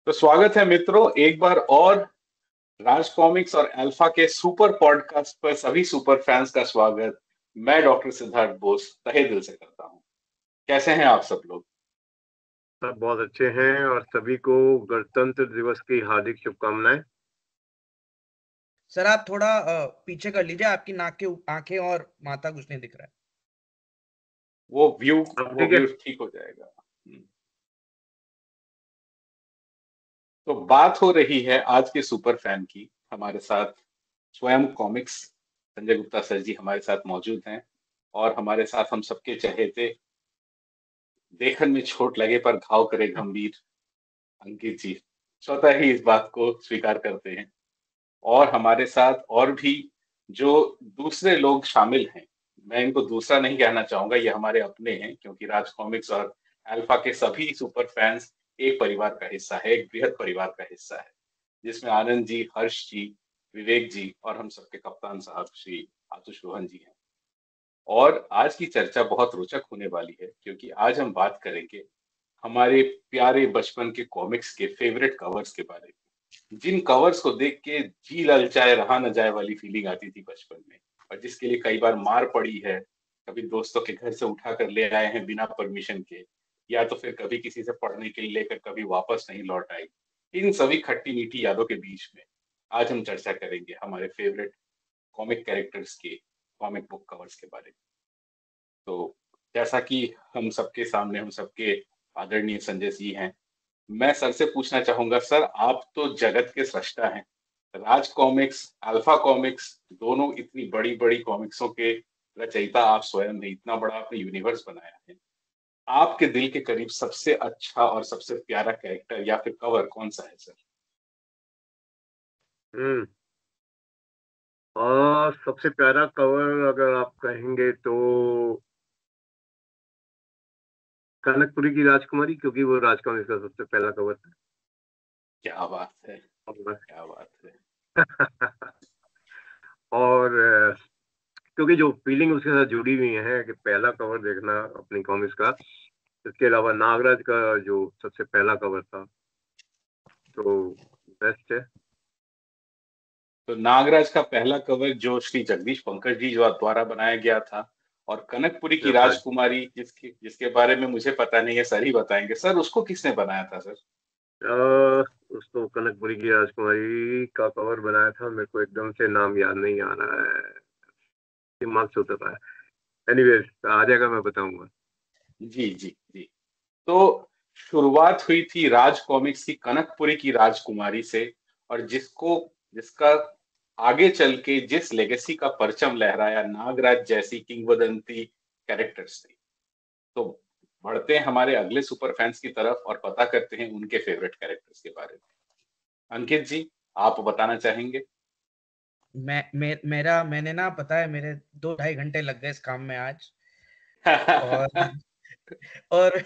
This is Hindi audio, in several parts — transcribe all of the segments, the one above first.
तो स्वागत है मित्रों एक बार और राज कॉमिक्स और अल्फा के सुपर पॉडकास्ट पर सभी सुपर फैंस का स्वागत मैं डॉक्टर सिद्धार्थ बोस तहे दिल से करता हूं। कैसे हैं आप सब लोग? सब बहुत अच्छे हैं और सभी को गणतंत्र दिवस की हार्दिक शुभकामनाएं। सर आप थोड़ा पीछे कर लीजिए, आपकी नाक के आंखें और माथा कुछ नहीं दिख रहा है। वो व्यू अब वो ठीक है। व्यू ठीक हो जाएगा। तो बात हो रही है आज के सुपर फैन की। हमारे साथ स्वयं कॉमिक्स संजय गुप्ता सर जी हमारे साथ मौजूद हैं और हमारे साथ हम सबके चहेते देखन में छोट लगे पर घाव करे गंभीर अंकित जी स्वतः ही इस बात को स्वीकार करते हैं। और हमारे साथ और भी जो दूसरे लोग शामिल हैं, मैं इनको दूसरा नहीं कहना चाहूंगा, ये हमारे अपने हैं क्योंकि राज कॉमिक्स और अल्फा के सभी सुपर फैंस एक परिवार का हिस्सा है, एक बृहद परिवार का हिस्सा है, जिसमें आनंद जी, हर्ष जी, विवेक जी और हम सबके कप्तान साहब श्री आतुष रोहन जी हैं। और आज की चर्चा बहुत रोचक होने वाली है क्योंकि आज हम बात करेंगे हमारे प्यारे बचपन के कॉमिक्स के फेवरेट कवर्स के बारे में, जिन कवर्स को देख के जी ललचाए रहा न जाए वाली फीलिंग आती थी बचपन में, और जिसके लिए कई बार मार पड़ी है। कभी दोस्तों के घर से उठा कर ले आए हैं बिना परमिशन के, या तो फिर कभी किसी से पढ़ने के लिए लेकर कभी वापस नहीं लौट आई। इन सभी खट्टी मीठी यादों के बीच में आज हम चर्चा करेंगे हमारे फेवरेट कॉमिक कैरेक्टर्स के कॉमिक बुक कवर्स के बारे में। तो जैसा कि हम सबके सामने हम सबके आदरणीय संजय जी हैं, मैं सर से पूछना चाहूंगा, सर आप तो जगत के सृष्टा हैं। राज कॉमिक्स, अल्फा कॉमिक्स, दोनों इतनी बड़ी बड़ी कॉमिक्सों के रचयिता आप स्वयं हैं, इतना बड़ा आपने यूनिवर्स बनाया है। आपके दिल के करीब सबसे अच्छा और सबसे प्यारा कैरेक्टर या फिर कवर कौन सा है सर? हम्म और सबसे प्यारा कवर अगर आप कहेंगे तो कनकपुरी की राजकुमारी, क्योंकि वो राजकुमारी का सबसे पहला कवर क्या बात है, था। क्या बात है। और क्योंकि जो फीलिंग उसके साथ जुड़ी हुई है कि पहला कवर देखना अपनी कॉमिक्स का। इसके अलावा नागराज का जो सबसे पहला कवर था, तो बेस्ट है। तो नागराज का पहला कवर जो श्री जगदीश पंकज जी जो द्वारा बनाया गया था, और कनकपुरी की हाँ, राजकुमारी जिसके जिसके बारे में मुझे पता नहीं है, सर ही बताएंगे। सर उसको किसने बनाया था सर? उसको कनकपुरी की राजकुमारी का कवर बनाया था, मेरे को एकदम से नाम याद नहीं आ रहा है, दिमाग से उतर रहा है। एनीवेज, आ जाएगा, मैं बताऊंगा। जी जी जी। तो शुरुआत हुई थी राज कॉमिक्स की कनकपुरी की राजकुमारी से, और जिसका आगे चल के जिस लेगेसी का परचम लहराया नागराज जैसी किंवदंती कैरेक्टर्स ने। तो बढ़ते हैं हमारे अगले सुपर फैंस की तरफ और पता करते हैं उनके फेवरेट कैरेक्टर्स के बारे में। अंकित जी, आप बताना चाहेंगे? मैंने ना, पता है, मेरे 2-2.5 घंटे लग गए इस काम में आज। और और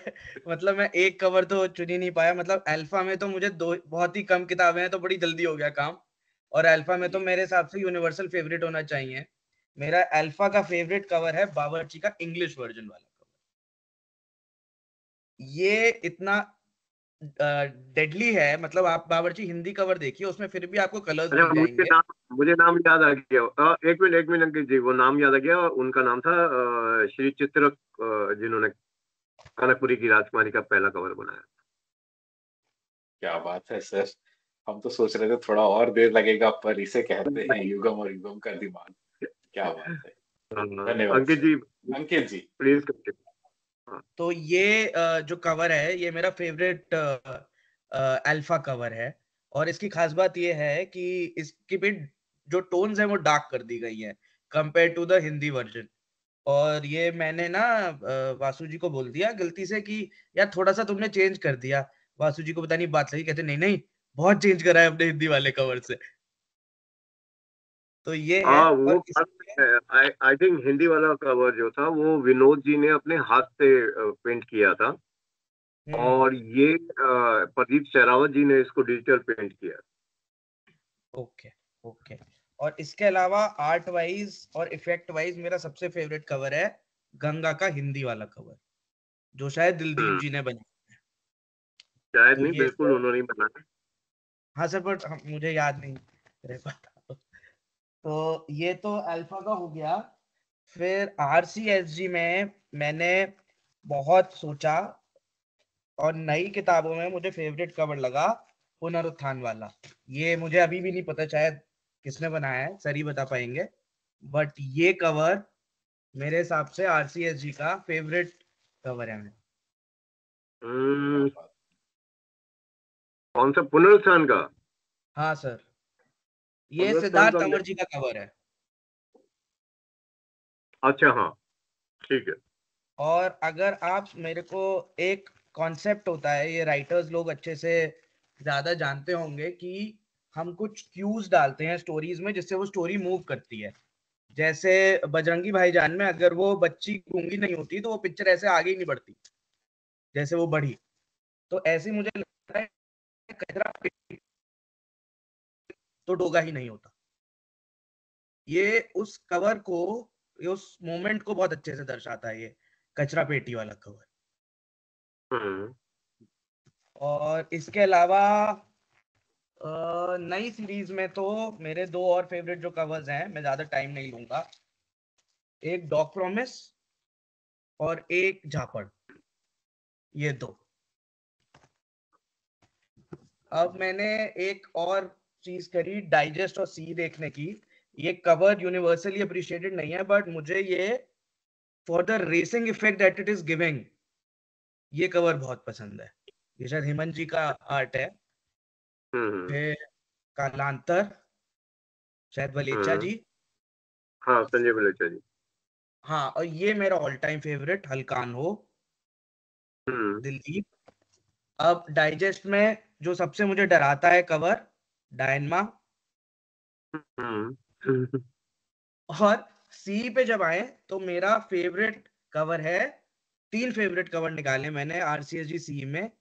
मतलब मैं एक कवर तो चुन ही नहीं पाया। मतलब अल्फा में तो मुझे दो बहुत ही कम किताबें हैं, तो बड़ी जल्दी हो गया काम। और अल्फा में तो मेरे हिसाब से यूनिवर्सल फेवरेट होना चाहिए। मेरा अल्फा का फेवरेट कवर है बावर्ची का इंग्लिश वर्जन वाला कवर। ये इतना डेडली है। मतलब आप बावर्ची हिंदी कवर देखिए, उसमें फिर भी आपको कलर्स अच्छा, मिल जाएंगे। मुझे नाम याद आ गया। एक मिनट अंकित जी, वो नाम याद आ गया। उनका नाम था श्री चित्र, जिन्होंने कनकपुरी की राजकुमारी का पहला कवर बनाया। क्या बात है सर, हम तो सोच रहे थे थोड़ा और देर लगेगा, पर इसे कहते हैं युगम और युगम का दिमाग। क्या बात है। धन्यवाद अंकित सर। जी, अंकित जी। Please continue. हाँ। तो ये जो कवर है, ये मेरा फेवरेट अल्फा कवर है। और इसकी खास बात ये है कि इसकी भी जो टोन्स है वो डार्क कर दी गई हैं compare to the Hindi version. और ये मैंने ना वासु जी को बोल दिया गलती से कि यार थोड़ा सा तुमने चेंज कर दिया। वासु जी को पता नहीं बात लगी, कहते नहीं नहीं, बहुत चेंज करा है अपने हिंदी वाले कवर से। तो ये है। हाँ, वो और इसमें आई आई थिंक हिंदी वाला कवर जो था वो विनोद जी ने अपने हाथ से पेंट किया था। और ये प्रदीप सहरावत जी ने इसको डिजिटल पेंट किया। Okay okay. और इसके अलावा आर्ट वाइज और इफेक्ट वाइज मेरा सबसे फेवरेट कवर है गंगा का हिंदी वाला कवर, जो शायद दिलदीप हम्म जी ने बनाया। शायद तो नहीं, ये बिल्कुल तो, उन्होंने ही बनाया। हाँ सर, बट मुझे याद नहीं रह पाता। तो ये तो अल्फा का हो गया। फिर RCSG में मैंने बहुत सोचा, और नई किताबों में मुझे फेवरेट कवर लगा पुनरुत्थान वाला। ये मुझे अभी भी नहीं पता शायद किसने बनाया है, सर ही बता पाएंगे। बट ये कवर मेरे हिसाब से RCSG का फेवरेट कवर है। क्या हम्म, बात। कौन सा, पुनरुत्थान का? हाँ सर, ये पुनरुत्थान सिद्धार्थ का कंवर जी का कवर है। अच्छा हाँ, ठीक है। और अगर आप मेरे को, एक कॉन्सेप्ट होता है, ये राइटर्स लोग अच्छे से ज्यादा जानते होंगे, कि हम कुछ क्यूज डालते हैं स्टोरीज में जिससे वो स्टोरी मूव करती है। जैसे बजरंगी भाईजान में अगर वो बच्ची गूंगी नहीं होती तो वो पिक्चर ऐसे आगे ही नहीं बढ़ती जैसे वो बढ़ी। तो ऐसे मुझे लगता है कचरा तो डोगा ही नहीं होता। ये उस कवर को, ये उस मोमेंट को बहुत अच्छे से दर्शाता है, ये कचरा पेटी वाला कवर। हम्म और इसके अलावा नई सीरीज में तो मेरे दो और फेवरेट जो कवर्स हैं, मैं ज्यादा टाइम नहीं लूंगा, एक डॉग प्रॉमिस और एक झापड़, ये दो। अब मैंने एक और चीज करी, डाइजेस्ट और सी देखने की। ये कवर यूनिवर्सली अप्रिशिएटेड नहीं है, बट मुझे ये for the racing effect that it is giving, ये कवर बहुत पसंद है। ये शायद हेमंत जी का आर्ट है। हम्म फिर कालांतर, शायद वलेचा हम्म, जी। हाँ संजय बलेचा जी। हाँ, और ये मेरा ऑल टाइम फेवरेट हल्कान हो, हम्म दिलदीप। अब डाइजेस्ट में जो सबसे मुझे डराता है कवर, डायनमा। हम्म और सी पे जब आए तो मेरा फेवरेट कवर है, तीन फेवरेट कवर निकाले मैंने RCSG सी में।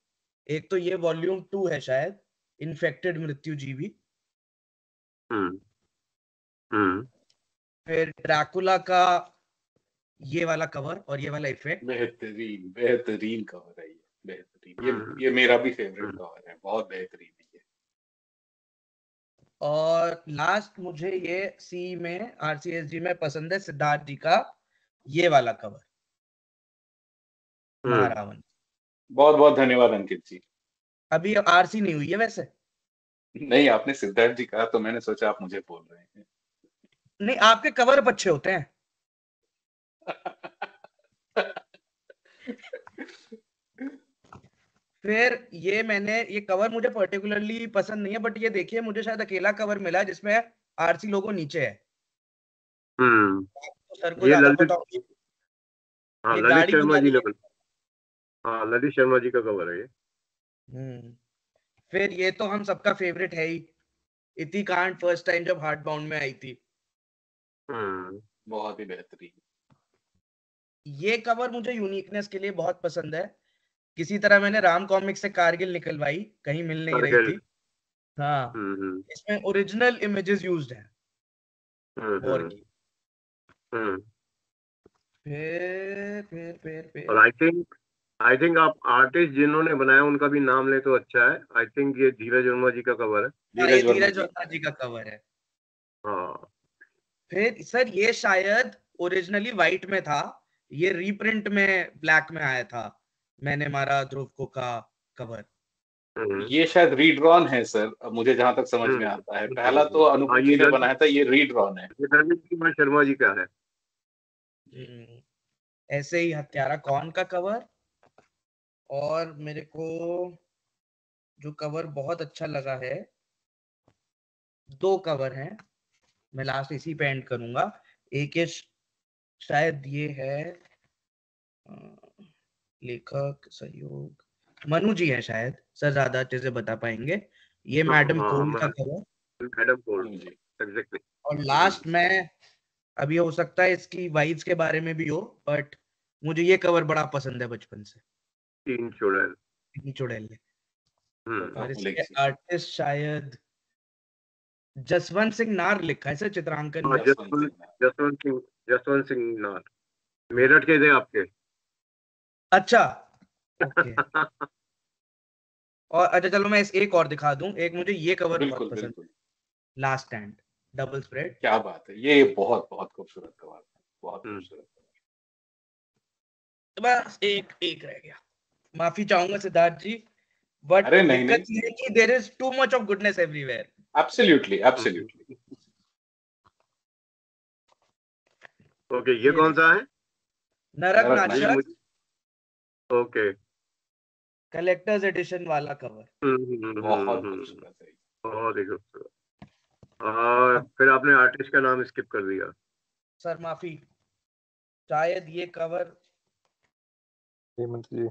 एक तो ये वॉल्यूम 2 है शायद, इन्फेक्टेड मृत्यु जीवी। हम्म हम्म फिर ड्रैकुला का ये वाला कवर और ये वाला इफेक्ट। बेहतरीन बेहतरीन कवर है ये, बेहतरीन। हम्म ये मेरा भी फेवरेट हम्म कवर है, बहुत बेहतरीन है ये। और लास्ट मुझे ये सी में RCSG में पसंद है सिद्धार्थ जी का ये वाला कवर, हम्म। महारावण। बहुत बहुत धन्यवाद अंकित जी। अभी RC नहीं हुई है वैसे। नहीं, आपने सिद्धार्थ जी कहा तो मैंने सोचा आप मुझे बोल रहे हैं। नहीं, आपके कवर अब अच्छे होते हैं। फिर ये कवर मुझे पर्टिकुलरली पसंद नहीं है, बट ये देखिए मुझे शायद अकेला कवर मिला है जिसमें RC लोगो नीचे है। हम्म, तो सर को ये ज्यादा ललित, पता होगी। हाँ ये ललित गाड़ी शर्मा गुड़िया जी नहीं ने है। हाँ ललित शर्मा जी का कवर है ये। हम्म। फिर ये तो हम सबका फेवरेट है ही, इति कांड फर्स्ट टाइम जब हार्ड बाउंड में आई थी। हम्म बहुत ही बेहतरीन। ये कवर मुझे यूनिकनेस के लिए बहुत पसंद है। किसी तरह मैंने राम कॉमिक से कारगिल निकलवाई, कहीं मिल नहीं रही कारगिल। थी। हाँ, हम्म इसमें ओरिजिनल इमेजेस यूज्ड हैं वॉर हम्म की। हम्म। और फिर आई थिंक आप आर्टिस्ट जिन्होंने बनाया उनका भी नाम ले तो अच्छा है। आई थिंक ये धीरज वर्मा जी का कवर है। हाँ, ये धीरज वर्मा धीरज जी। वर्मा जी का कवर है। हाँ। फिर सर ये शायद ओरिजिनली व्हाइट में था, ये रीप्रिंट में ब्लैक में आया था, मैंने मारा ध्रुव को का कवर। हम्म ये शायद रीड्रॉन है सर, अब मुझे जहां तक समझ में आता है। पहला तो हाँ, अनुपम जी ये ने बनाया था, ये रीड्रॉन है। ललित कुमार शर्मा जी का है। हम्म, ऐसे ही हत्यारा कौन का कवर। और मेरे को जो कवर बहुत अच्छा लगा है, दो कवर हैं, मैं लास्ट इसी पे एंड करूंगा। एक ये शायद ये है, अ, लेखक सहयोग मनु जी है शायद, सर ज्यादा अच्छे से बता पाएंगे। ये हाँ मैडम हाँ, कोल का हमारे cover. Madam gold. Manu ji. Exactly. और लास्ट में, अभी हो सकता है इसकी वाइब्स के बारे में भी हो, बट मुझे ये कवर बड़ा पसंद है बचपन से, तीन चुड़ैल। इतनी चुड़ैल है। और प्रताप मलिक इसके जी। आर्टिस्ट शायद जसवंत सिंह नार लिखा है सर, चित्रांकन हाँ, में। जसवंत सिंह नार। जसवंत सिंह नाथ, हाँ, मेरठ के थे आपके। अच्छा, ओके। और अच्छा चलो मैं एक और दिखा दूं, एक मुझे ये कवर बहुत बिल्कुल पसंद, बिल्कुल, लास्ट स्टैंड डबल स्प्रेड। क्या बात है, ये बहुत बहुत खूबसूरत कवर है, बहुत हम्म। खूबसूरत। तो बस एक एक रह गया, माफी चाहूंगा सिद्धार्थ जी, बट अरे नहीं दिक्कत नहीं, ये है कि there is too much of goodness everywhere. Absolutely absolutely. Okay, ये ये कौन सा देखिए, है? नरक नरक ये नाचक नाचक। मुझे ओके। कलेक्टर्स एडिशन वाला कवर। बहुत खूबसूरत है। बहुत ही खूबसूरत। फिर आपने आर्टिस्ट का नाम स्किप कर दिया। सर माफी, शायद ये कवर, हेमंत जी।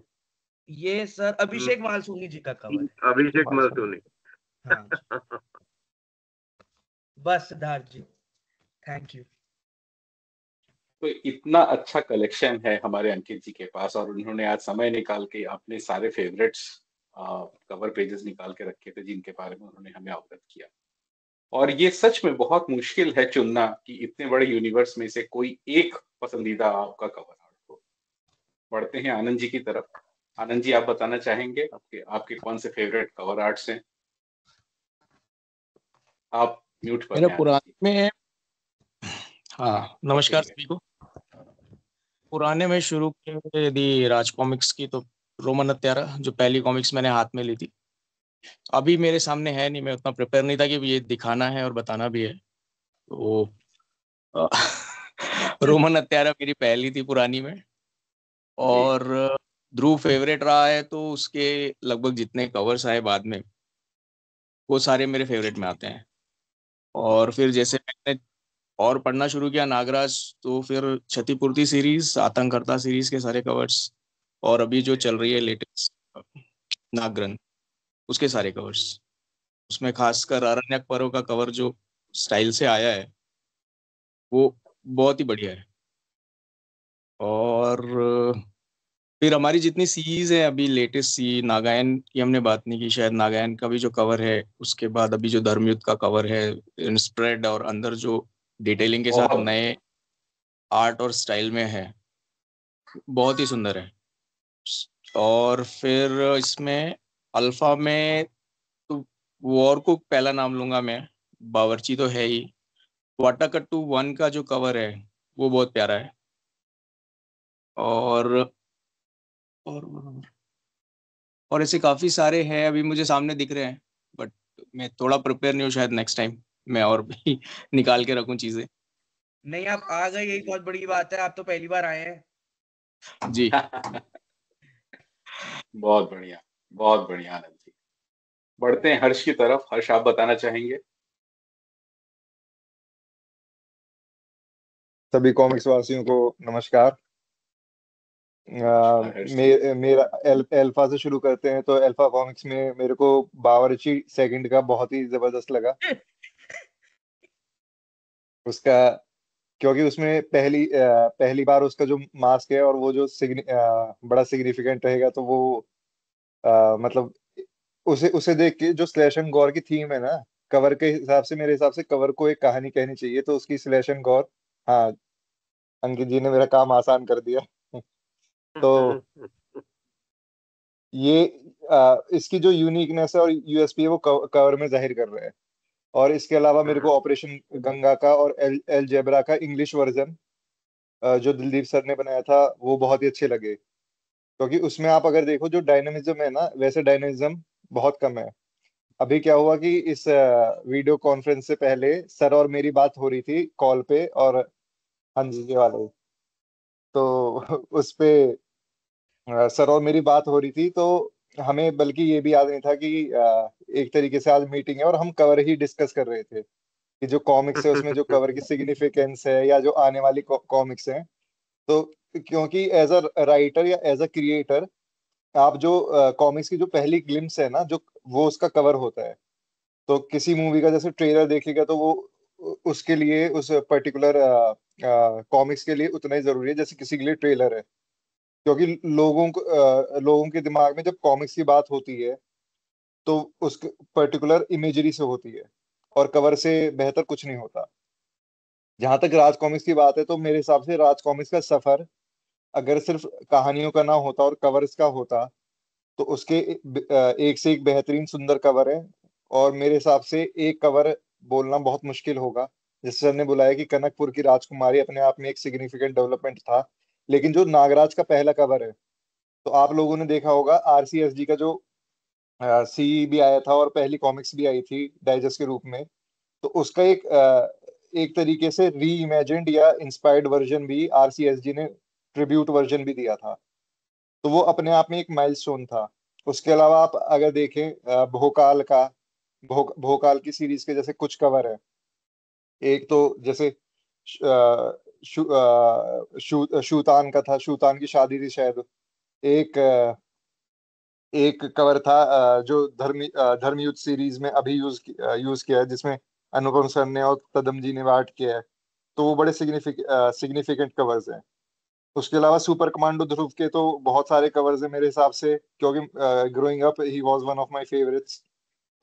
ये सर अभिषेक मालसूनी जी का कवर है। अभिषेक मालसूनी। मलसूनी। हाँ बस सिद्धार्थ जी, थैंक यू। तो इतना अच्छा कलेक्शन है हमारे अंकित जी के पास, और उन्होंने आज समय निकाल के अपने सारे फेवरेट्स कवर पेजेस निकाल के रखे थे, जिनके बारे में उन्होंने हमें अवगत किया। और ये सच में बहुत मुश्किल है चुनना कि इतने बड़े यूनिवर्स में से कोई एक पसंदीदा आपका कवर आर्ट हो। बढ़ते हैं आनंद जी की तरफ। आनंद जी, आप बताना चाहेंगे आपके आपके कौन से फेवरेट कवर आर्ट्स हैं? आप म्यूट पर मेरा हैं आनंद जी। पुराने में, हाँ अब नमस्कार ठीक है। सभी को। पुराने में शुरू किए यदि राज कॉमिक्स की, तो रोमन हत्यारा जो पहली कॉमिक्स मैंने हाथ में ली थी, अभी मेरे सामने है नहीं, मैं उतना प्रिपेयर नहीं था कि ये दिखाना है और बताना भी है। तो अ, रोमन हत्यारा मेरी पहली थी पुरानी में। जी। और ध्रुव फेवरेट रहा है, तो उसके लगभग जितने कवर्स आए बाद में वो सारे मेरे फेवरेट में आते हैं। और फिर जैसे मैंने और पढ़ना शुरू किया नागराज, तो फिर क्षतिपूर्ति सीरीज, आतंककर्ता सीरीज के सारे कवर्स, और अभी जो चल रही है लेटेस्ट नागरन, उसके सारे कवर्स, उसमें खासकर अरण्यक पर्व का कवर जो स्टाइल से आया है वो बहुत ही बढ़िया है। और फिर हमारी जितनी सीरीज है अभी लेटेस्ट, सी नागायन की हमने बात नहीं की, शायद नागायन का भी जो कवर है, उसके बाद अभी जो धर्मयुद्ध का कवर है स्प्रेड और अंदर जो डिटेलिंग के साथ बहुत नए आर्ट और स्टाइल में है, बहुत ही सुंदर है। और फिर इसमें अल्फा में तो वॉर को पहला नाम लूंगा मैं, बावर्ची तो है ही, वाटाकट्टू 1 का जो कवर है वो बहुत प्यारा है। और और और ऐसे काफी सारे हैं अभी मुझे सामने दिख रहे हैं, बट मैं थोड़ा प्रिपेयर नहीं हूँ, शायद नेक्स्ट टाइम मैं और भी निकाल के रखूं चीजें। नहीं आप आ गए, यही बहुत बड़ी बात है, आप तो पहली बार आए हैं। जी। बहुत बढ़िया, बहुत बढ़िया आनंद जी। बढ़ते हैं हर्ष की तरफ। हर्ष, आप बताना चाहेंगे? सभी कॉमिक्स वासियों को नमस्कार। नमस्कार हर्ष जी। मेरा एल्फा से शुरू करते हैं, तो एल्फा कॉमिक्स में मेरे को बावर्ची सेकंड का बहुत ही जबरदस्त लगा उसका, क्योंकि उसमें पहली बार उसका जो मास्क है और वो जो बड़ा सिग्निफिकेंट रहेगा, तो वो मतलब उसे उसे देख के जो स्लैश एंड गॉर की थीम है ना, कवर के हिसाब से, मेरे हिसाब से कवर को एक कहानी कहनी चाहिए, तो उसकी स्लैश एंड गॉर। हाँ, अंकित जी ने मेरा काम आसान कर दिया तो ये इसकी जो यूनिकनेस है और यूएसपी है वो कवर में जाहिर कर रहे हैं। और इसके अलावा मेरे को ऑपरेशन गंगा का और एल एल जेबरा का इंग्लिश वर्जन जो दिलदीप सर ने बनाया था वो बहुत ही अच्छे लगे, क्योंकि उसमें आप अगर देखो जो डायनेमिज्म है ना, वैसे डायनेमिज्म बहुत कम है। अभी क्या हुआ कि इस वीडियो कॉन्फ्रेंस से पहले सर और मेरी बात हो रही थी कॉल पे, और हाँ जी ये वाले, तो उस पे सर और मेरी बात हो रही थी, तो हमें बल्कि ये भी याद नहीं था कि एक तरीके से आज मीटिंग है और हम कवर ही डिस्कस कर रहे थे कि जो कॉमिक्स है उसमें जो कवर की सिग्निफिकेंस है या जो आने वाली कॉमिक्स हैं। तो क्योंकि एज अ राइटर या एज अ क्रिएटर, आप जो कॉमिक्स की जो पहली ग्लिम्स है ना, जो वो उसका कवर होता है। तो किसी मूवी का जैसे ट्रेलर देखेगा तो वो उसके लिए, उस पर्टिकुलर कॉमिक्स के लिए उतना ही जरूरी है जैसे किसी के लिए ट्रेलर है। क्योंकि लोगों के दिमाग में जब कॉमिक्स की बात होती है तो उस पर्टिकुलर इमेजरी से होती है, और कवर से बेहतर कुछ नहीं होता। जहां तक राज कॉमिक्स की बात है, तो मेरे हिसाब से राज कॉमिक्स का सफर अगर सिर्फ कहानियों का ना होता और कवर्स का होता, तो उसके एक से एक बेहतरीन सुंदर कवर है। और मेरे हिसाब से एक कवर बोलना बहुत मुश्किल होगा। जिस सर ने बुलाया कि कनकपुर की राजकुमारी अपने आप में एक सिग्निफिकेंट डेवलपमेंट था, लेकिन जो नागराज का पहला कवर है, तो आप लोगों ने देखा होगा आरसीएसजी का जो सी भी आया था और पहली कॉमिक्स भी आई थी डाइजेस्ट के रूप में, तो उसका एक तरीके से री इमेजिन्ड या इंस्पायर्ड वर्जन भी आरसीएसजी ने ट्रिब्यूट वर्जन भी दिया था। तो वो अपने आप में एक माइलस्टोन था। उसके अलावा आप अगर देखें भोकाल का, भोकाल की सीरीज के जैसे कुछ कवर है। एक तो जैसे शूतान का था, शूतान की शादी थी शायद। एक एक कवर था जो धर्मयुद्ध सीरीज में अभी यूज किया है, जिसमें अनुपम सर ने और तदम जी ने आर्ट किया है। तो वो बड़े सिग्निफिकेंट कवर्स हैं। उसके अलावा सुपर कमांडो ध्रुव के तो बहुत सारे कवर्स हैं मेरे हिसाब से, क्योंकि growing up he was one of my favourites.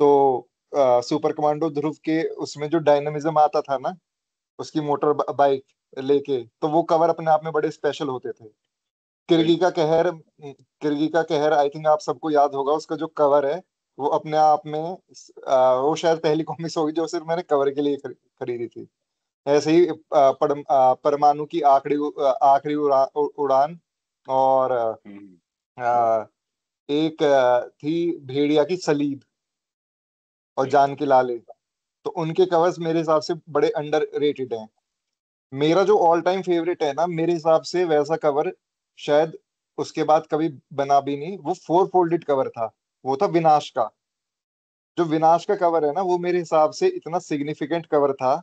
तो सुपर कमांडो ध्रुव के उसमें जो डायनामिज्म आता था ना, उसकी मोटर बाइक लेके, तो वो कवर अपने आप में बड़े स्पेशल होते थे। किरगी का कहर, किरगी का कहर आई थिंक आप सबको याद होगा। उसका जो कवर है वो अपने आप में वो शायद पहली कॉमिक्स होगी जो सिर्फ मैंने कवर के लिए खरीदी थी। ऐसे ही परमाणु की आखिरी उड़ान, और हम्म, एक थी भेड़िया की सलीब और जान के लाले। तो उनके कवर्स मेरे हिसाब से बड़े अंडर रेटेड हैं। मेरा जो ऑल टाइम फेवरेट है ना, मेरे हिसाब से वैसा कवर शायद उसके बाद कभी बना भी नहीं। वो फोर फोल्डेड कवर था, वो था विनाश का। जो विनाश का कवर है ना, वो मेरे हिसाब से इतना सिग्निफिकेंट कवर था।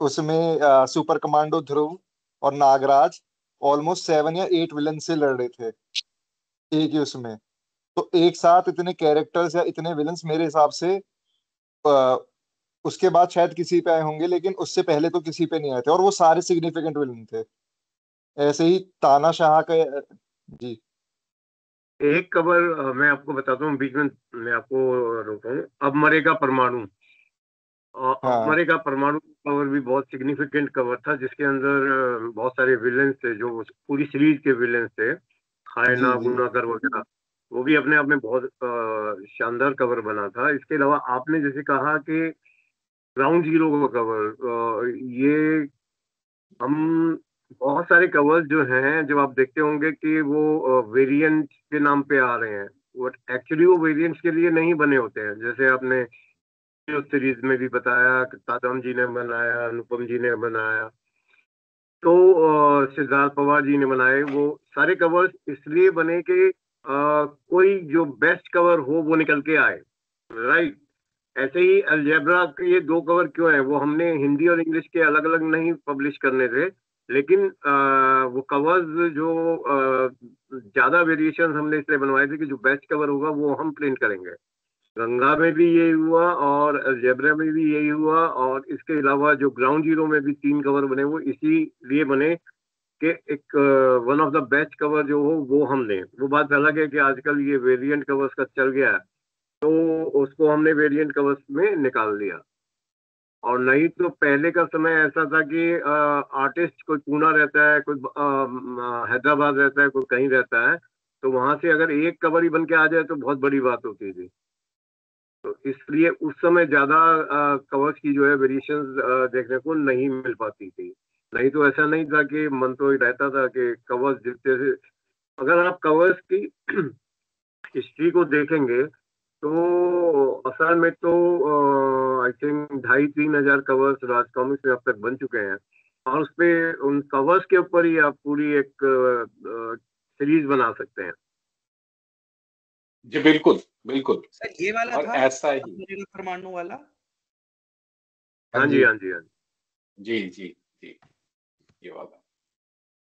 उसमें सुपर कमांडो ध्रुव और नागराज ऑलमोस्ट 7 या 8 विलन से लड़ रहे थे एक ही उसमें। तो एक साथ इतने कैरेक्टर्स या इतने विलन्स मेरे हिसाब से अ, उसके बाद शायद किसी पे आए होंगे, लेकिन उससे पहले तो किसी पे नहीं आए थे, और वो सारे सिग्निफिकेंट विलन थे। ऐसे ही तानाशाह का। जी। एक कवर मैं आपको बताता हूँ, बीच में मैं आपको रोका हूँ। अब मरेगा परमाणु। अब हाँ मरेगा परमाणु कवर भी बहुत सिग्निफिकेंट कवर था, जिसके अंदर बहुत सारे विलेंस थे, जो पूरी सीरीज के विलेंस थे, जी खायना जी गुनाकर वगैरह। वो भी अपने आप में बहुत शानदार कवर बना था। इसके अलावा आपने जैसे कहा कि ग्राउंड जीरो का कवर, ये हम बहुत सारे कवर्स जो हैं, जब आप देखते होंगे कि वो वेरिएंट के नाम पे आ रहे हैं, वो एक्चुअली वो वेरिएंट्स के लिए नहीं बने होते हैं। जैसे आपने सीरीज में भी बताया कि तादम जी ने बनाया, अनुपम जी ने बनाया, तो सिद्धार्थ पवार जी ने बनाए। वो सारे कवर्स इसलिए बने कि कोई जो बेस्ट कवर हो वो निकल के आए, राइट। ऐसे ही अलजेब्रा के ये 2 कवर क्यों है, वो हमने हिंदी और इंग्लिश के अलग अलग नहीं पब्लिश करने थे, लेकिन वो कवर्स जो ज्यादा वेरिएशन हमने इसलिए बनवाए थे कि जो बेस्ट कवर होगा वो हम प्रिंट करेंगे। गंगा में भी यही हुआ और अलजेब्रा में भी यही हुआ, और इसके अलावा जो ग्राउंड जीरो में भी 3 कवर बने, वो इसीलिए बने कि एक one of the best cover जो हो वो हम लें। वो बात अलग है कि आजकल ये वेरिएंट कवर्स का चल गया है, तो उसको हमने वेरिएंट कवर्स में निकाल दिया। और नहीं तो पहले का समय ऐसा था कि आर्टिस्ट कोई पुणे रहता है, कोई हैदराबाद रहता है, कोई कहीं रहता है, तो वहां से अगर एक कवर ही बन के आ जाए तो बहुत बड़ी बात होती थी। तो इसलिए उस समय ज्यादा कवर्स की जो है वेरिएशंस देखने को नहीं मिल पाती थी। नहीं तो ऐसा नहीं था कि मन तो ही रहता था कि कवर्स जितने से, अगर आप कवर्स की हिस्ट्री को देखेंगे तो असल में तो I think 2,500-3,000 covers Raj comics में अब तक बन चुके हैं, और उसपे उन कवर्स के ऊपर ही आप पूरी एक सीरीज बना सकते हैं। जी बिल्कुल बिल्कुल। सर ये वाला और था ऐसा ही। मरेगा परमाणु वाला। हाँ हाँ जी, जी। हाँ जी, हाँ जी। जी जी जी, ये वाला।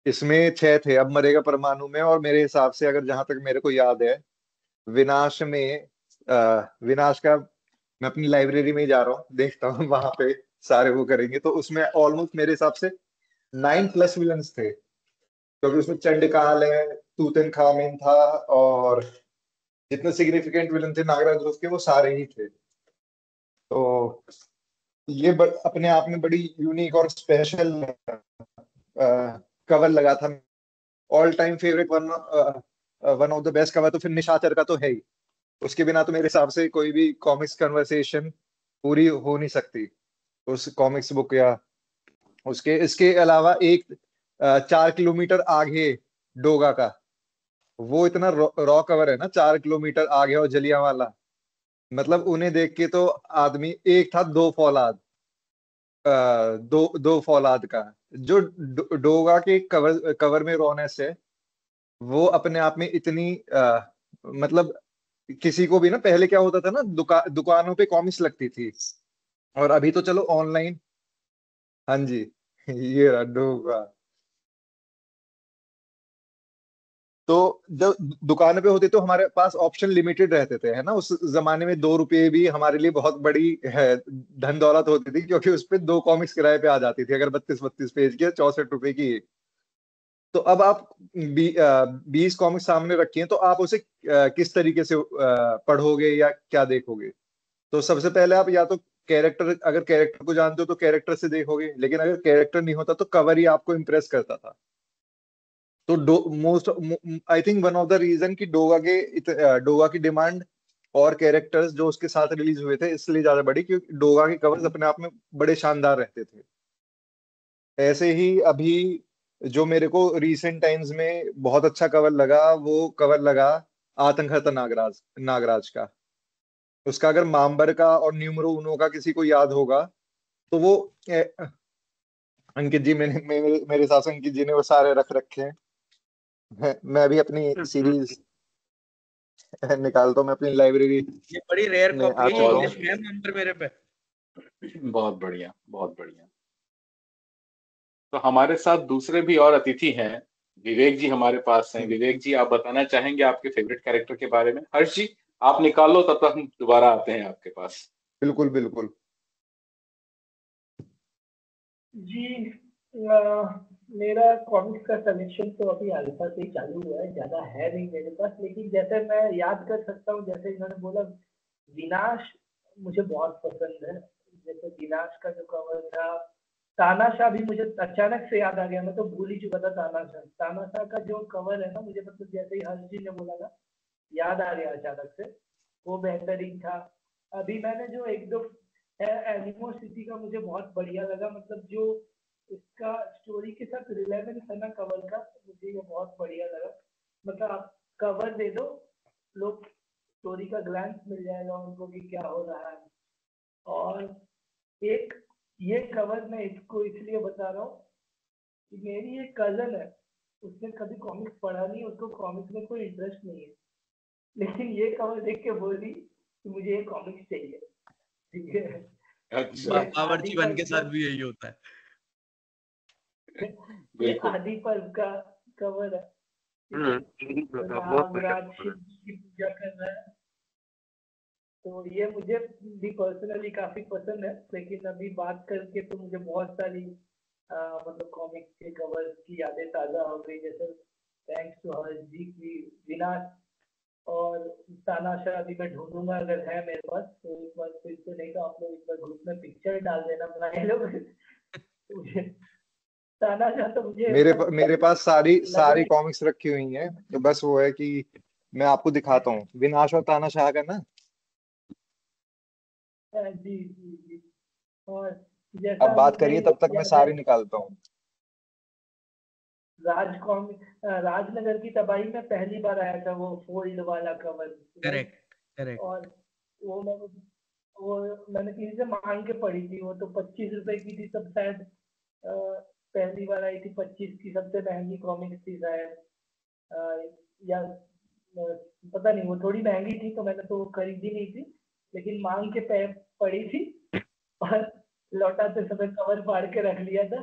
इसमें 6 थे अब मरेगा परमाणु में, और मेरे हिसाब से अगर जहां तक मेरे को याद है, विनाश में विनाश का मैं अपनी लाइब्रेरी में ही जा रहा हूँ, देखता हूँ वहां पे सारे वो करेंगे, तो उसमें ऑलमोस्ट मेरे हिसाब से 9+ विलन्स थे। क्योंकि उसमें चंडकाल है, तूतन खामिन था, और जितने सिग्निफिकेंट विलन थे नागराज ध्रुव के वो सारे ही थे। तो ये अपने आप में बड़ी यूनिक और स्पेशल कवर लगा था। All time favourite one one of the best cover तो फिर निशाचर का तो है ही। उसके बिना तो मेरे हिसाब से कोई भी कॉमिक्स कन्वर्सेशन पूरी हो नहीं सकती उस कॉमिक्स बुक या उसके। इसके अलावा एक 4 किलोमीटर आगे डोगा का वो इतना रॉ कवर है ना, 4 किलोमीटर आगे और जलियांवाला, मतलब उन्हें देख के तो आदमी, एक था दो फौलाद, दो फौलाद का जो डोगा के कवर कवर में रॉनेस है, वो अपने आप में इतनी मतलब किसी को भी ना, पहले क्या होता था ना, दुकानों पे कॉमिक्स लगती थी, और अभी तो चलो ऑनलाइन। हाँ जी ये रहा डोगा। तो जब दुकान पे होते तो हमारे पास ऑप्शन लिमिटेड रहते थे, है ना। उस जमाने में 2 रुपये भी हमारे लिए बहुत बड़ी है धन दौलत होती थी, क्योंकि उस पे 2 कॉमिक्स किराए पे आ जाती थी, अगर 32-32 पेज की 64 रुपए की एक। तो अब आप 20 कॉमिक्स सामने रखी हैं, तो आप उसे किस तरीके से पढ़ोगे या क्या देखोगे। तो सबसे पहले आप या तो कैरेक्टर, अगर कैरेक्टर को जानते हो तो कैरेक्टर से देखोगे, लेकिन अगर कैरेक्टर नहीं होता तो कवर ही आपको इम्प्रेस करता था। तो most I think one of the reason कि डोगा की डिमांड और कैरेक्टर्स जो उसके साथ रिलीज हुए थे इसलिए ज्यादा बढ़ी, क्योंकि डोगा के कवर्स अपने आप में बड़े शानदार रहते थे। ऐसे ही अभी जो मेरे को रीसेंट टाइम्स में बहुत अच्छा कवर लगा, वो कवर लगा आतंकहर्ता नागराज नागराज का। उसका अगर माम्बर का और न्यूमरो उनो का किसी को याद होगा तो वो अंकित जी, मेरे हिसाब से अंकित जी ने वो सारे रख रखे हैं। मैं भी अपनी सीरीज निकालता हूँ, मैं अपनी लाइब्रेरी ये बड़ी रेयर में कॉपी आ है, ये चुका हूँ। इंग्लिश में है नंबर मेरे पे। बहुत बढ़िया, बहुत बढ़िया। तो हमारे साथ दूसरे भी और अतिथि हैं, विवेक जी हमारे पास हैं। विवेक जी, आप बताना चाहेंगे आपके फेवरेट कैरेक्टर के बारे में? हर्ष जी आप निकाल लो, तब तक हम दोबारा आते हैं आपके पास। बिल्कुल बिल्कुल। जी, मेरा कॉमिक्स का कलेक्शन तो अभी अल्फा से ही चालू हुआ है, ज्यादा है नहीं मेरे पास, लेकिन जैसे मैं याद कर सकता हूँ, जैसे इन्होंने बोला विनाश मुझे बहुत पसंद है। जैसे विनाश का जो कवर था, तानाशाह भी मुझे अचानक से याद आ गया, मैं तो भूल ही चुका था तानाशाह। तानाशाह का जो कवर है ना, मुझे मतलब जैसे ही हर्ष जी ने बोला ना, याद आ गया अचानक से, वो बेहतरीन था। अभी मैंने जो एक दो एनिमो सिटी का मुझे बहुत बढ़िया लगा, मतलब जो इसका स्टोरी के साथ रिलेवेंस है ना कवर का, मुझे ये बहुत बढ़िया लगा। मतलब आप कवर दे दो, लोग स्टोरी का ग्लैंस मिल जाएगा उनको कि क्या हो रहा है। और एक ये कवर मैं इसको इसलिए बता रहा हूँ कि मेरी एक कजन है, उसने कभी कॉमिक्स पढ़ा नहीं, उसको कॉमिक्स में कोई इंटरेस्ट नहीं है, लेकिन ये कवर देख के बोली कि मुझे ये कॉमिक्स चाहिए। ठीक है, अच्छा, ये आदि बावर्ची वन पर्व के साथ भी यही होता है। ये बिल्कुल। आदि पर्व का कवर है, ठीक है, तो बहुत बढ़िया नागराज शिव जी की पूजा कर रहा है। तो ये मुझे भी पर्सनली काफी पसंद है, लेकिन अभी बात करके तो मुझे बहुत सारी मतलब कॉमिक्स के कवर की यादें ताजा हो गई, जैसे थैंक्स टू हर्ष जी की विनाश और तानाशाह अभी मैं ढूंढूंगा, अगर है मेरे पास तो एक बार फिर से, नहीं तो आप लोग एक बार ग्रुप में पिक्चर डाल देना बनाए लोग। मुझे तानाशाह तो मुझे मेरे पास सारी लग सारी रहा कॉमिक्स रखी हुई हैं, तो बस वो है कि मैं आपको दिखाता हूँ विनाश और तानाशाह का ना। है जी जी जी। और आप जैसा बात मुझे करिए, तब तक मैं याद है, सारी निकालता हूँ। राजनगर की तबाही में पहली बार आया था वो फोल्ड वाला कवर, राइट। Correct correct. और वो मैंने वो मैंने किसी से मांग के पढ़ी थी, वो तो 25 रुपए की थी तब शायद, पहली बार आई थी 25 की, सबसे महंगी कॉमिक्स थी शायद, या पता नहीं, वो थोड़ी महंगी थी तो मैंने तो वो खरीदी नहीं थी, लेकिन मांग के पढ़ी थी। और लौटाते समय कवर फाड़ के रख लिया था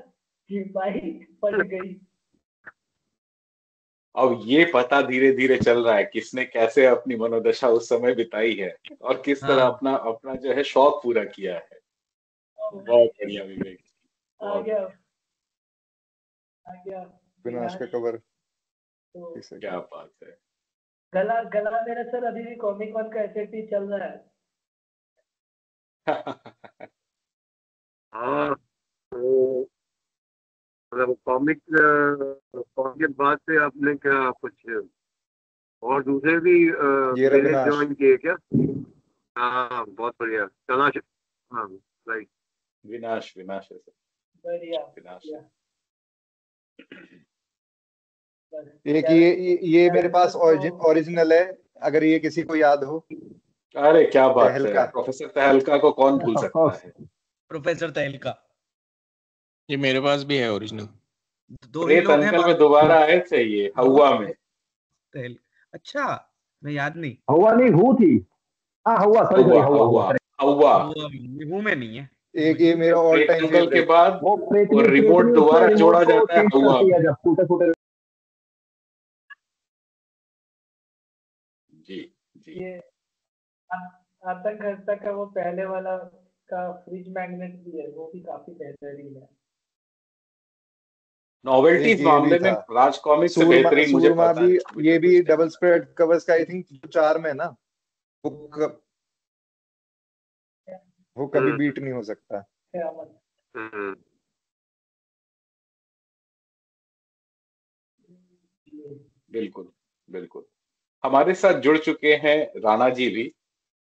कि भाई फट गई। अब ये पता धीरे धीरे चल रहा है किसने कैसे अपनी मनोदशा उस समय बिताई है और किस तरह हाँ अपना अपना जो है शौक पूरा किया है। बहुत बढ़िया विवेक जी, आ बहुत गया बढ़िया। आ गया विनाश का विनाश। कवर तो एक क्या सेकंड। बात है। गला गला मेरा सर अभी भी कॉमिक वन का एसएपी चल रहा है। हाँ, तो मतलब कॉमिक के बाद से आपने क्या कुछ और दूसरे भी ये मैंने रविनाश। ज्वाइन किए क्या? हाँ बहुत बढ़िया। तनाश, हाँ राइट। विनाश विनाश है सर, बढ़िया विनाश। बढ़िया। बस एक ये मेरे पास कैरेक्टर तो ओरिजिनल है, अगर ये किसी को याद हो। अरे क्या बात है, तहलका। प्रोफेसर तहलका को कौन भूल ऑफ सकता कोर्स। है। प्रोफेसर तहलका। ये मेरे पास भी है ओरिजिनल। दो ही प्रेत लोग हैं अंकल में बाकी दोबारा आए थे ये हवा में। अच्छा, मैं याद नहीं। हवा नहीं, हु थी। हाँ हवा, सॉरी सॉरी, हवा हवा हवा correct। हवा। हूँ में नहीं है। एक ये मेरा ऑल प्रेत टाइम अंकल के फेवरेट। बाद वो और रिमोट उसमें दोबारा रिमोट जोड़ा को जाता है चेंज हवा करती में। है जब टूटे फूटे। जी जी। ये आतंक हस्ता का वो पहले वाला का फ्रिज मैग्नेट भी है, वो भी काफी बेहतरीन है। नॉवेल्टीज एक ये भी मामले में था राज कॉमिक्स से सूरमा, बेहतरीन मुझे सूरमा पता भी। है ये मुझे भी कुछ नहीं डबल पता। स्प्रेड कवर्स का आई थिंक 4 में ना। वो वो कभी बीट नहीं हो सकता। क़यामत। हम्म। बिल्कुल बिल्कुल। हमारे साथ जुड़ चुके हैं राणा जी भी।